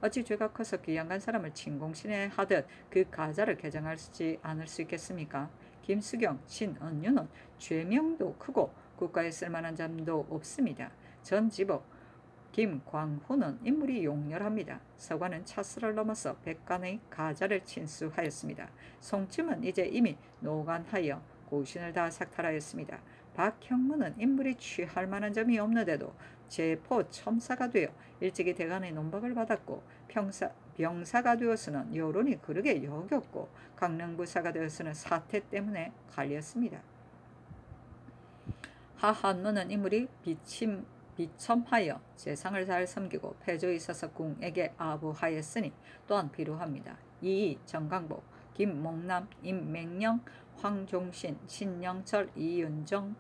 어찌 죄가 커서 귀양간 사람을 진공신에 하듯 그 가자를 개정하지 않을 수 있겠습니까? 김수경, 신은유는 죄명도 크고 국가에 쓸만한 점도 없습니다. 전지복, 김광후는 인물이 용렬합니다. 서관은 차스를 넘어서 백간의 가자를 친수하였습니다. 송침은 이제 이미 노간하여 고신을 다 삭탈하였습니다. 박형무는 인물이 취할 만한 점이 없는데도 제포 첨사가 되어 일찍이 대간의 논박을 받았고 병사가 되어서는 여론이 그르게 여겼고 강릉부사가 되어서는 사태 때문에 갈렸습니다. 하한무는 인물이 비첨하여 세상을 잘 섬기고 패조에 있어서 궁에게 아부하였으니 또한 비루합니다. 이이 정강복, 김목남, 임맹령, 황종신, 신영철, 이윤중,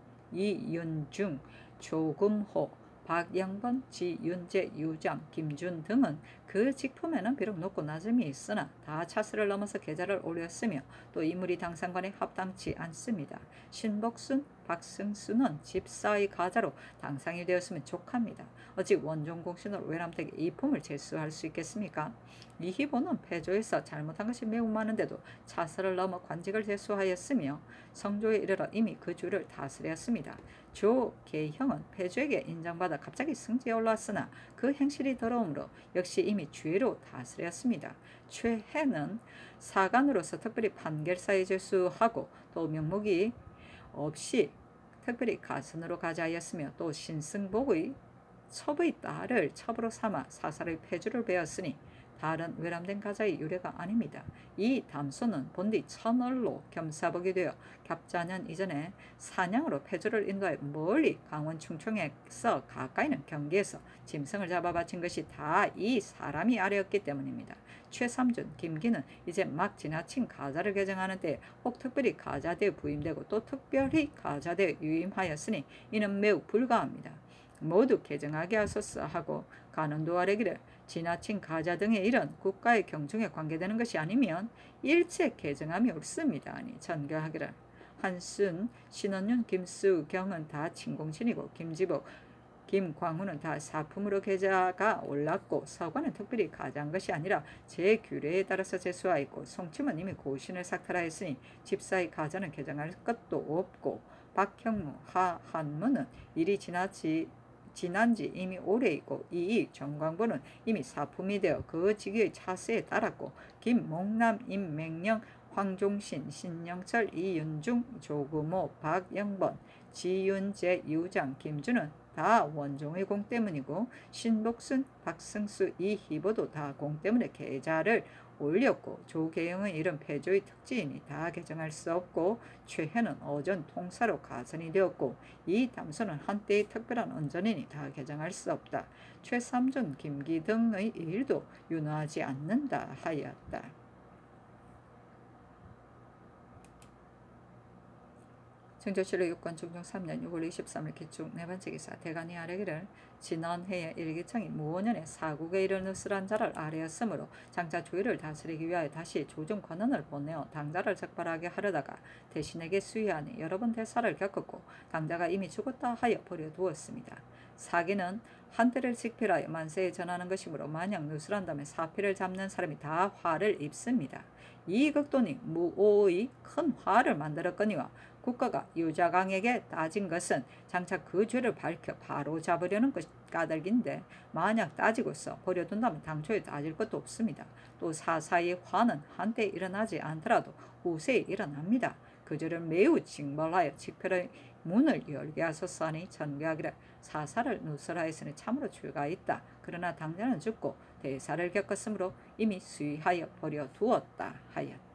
조금호, 박영번, 지윤재, 유장, 김준 등은 그 직품에는 비록 높고 낮음이 있으나 다 차스를 넘어서 계좌를 올렸으며 또 인물이 당상관에 합당치 않습니다. 신복순, 박승수는 집사의 가자로 당상이 되었으면 족합니다. 어찌 원종공신으로 외람되게 이 품을 제수할 수 있겠습니까? 이희보는 패조에서 잘못한 것이 매우 많은데도 차스를 넘어 관직을 제수하였으며 성조에 이르러 이미 그 주를 다스렸습니다. 조계형은 패조에게 인정받아 갑자기 승지에 올랐으나 그 행실이 더러움으로 역시 이미 죄로 다스렸습니다. 최해는 사관으로서 특별히 판결사에 제수하고 또 명목이 없이 특별히 가선으로 가자하였으며 또 신승복의 첩의 딸을 첩으로 삼아 사사의 폐주를 베었으니 다른 외람된 가자의 유래가 아닙니다. 이 담소는 본디 천얼로 겸사복이 되어 갑자년 이전에 사냥으로 폐주를 인도하여 멀리 강원 충청에서 가까이는 경기에서 짐승을 잡아 바친 것이 다 이 사람이 아래였기 때문입니다. 최삼준, 김기는 이제 막 지나친 가자를 개정하는 때에 혹 특별히 가자대에 부임되고 또 특별히 가자대에 유임하였으니 이는 매우 불가합니다. 모두 개정하게 하소서 하고 간언도 아뢰기를 지나친 가자 등의 일은 국가의 경중에 관계되는 것이 아니면 일체 개정함이 옳습니다. 아니 전교하기를 한순, 신원윤, 김수경은 다 친공신이고 김지복, 김광우는 다 사품으로 계좌가 올랐고 서관은 특별히 가자한 것이 아니라 제 규례에 따라서 제수하였고 송침은 이미 고신을 삭탈하였으니 집사의 가자는 개정할 것도 없고 박형무, 하한무는 일이 지난지 이미 오래이고 이 정광보는 이미 사품이 되어 그 직위의 차세에 따랐고 김목남, 임맹령, 황종신, 신영철, 이윤중, 조금호, 박영번, 지윤재, 유장, 김준은 다 원종의 공 때문이고 신복순, 박승수, 이희보도 다 공 때문에 계좌를 올렸고 조계영은 이런 패조의 특징이니 다 개정할 수 없고 최혜는 어전 통사로 가선이 되었고 이 담소는 한때의 특별한 언전이니 다 개정할 수 없다. 최삼준, 김기 등의 일도 윤호하지 않는다 하였다. 정조실록 6권 중종 3년 6월 23일 기축 네 번째 기사 대간이 아뢰기를 지난해에 일기청이 무오년에 사국에 이르는 느슬한 자를 아뢰었으므로 장차 조의를 다스리기 위하여 다시 조정 권한을 보내어 당자를 적발하게 하려다가 대신에게 수의하니 여러 번 대사를 겪었고 당자가 이미 죽었다 하여 버려두었습니다. 사기는 한때를 직필하여 만세에 전하는 것이므로 만약 누설한다면 사피를 잡는 사람이 다 화를 입습니다. 이 극돈이 무오의 큰 화를 만들었거니와 국가가 유자강에게 따진 것은 장차 그 죄를 밝혀 바로 잡으려는 까닭인데 만약 따지고서 버려둔다면 당초에 따질 것도 없습니다. 또 사사의 화는 한때 일어나지 않더라도 후세에 일어납니다. 그 죄를 매우 징벌하여 직별의 문을 열게 하소서하니 전개하기를 사사를 누설하였으니 참으로 죄가 있다. 그러나 당자는 죽고 대사를 겪었으므로 이미 수의하여 버려두었다 하였다.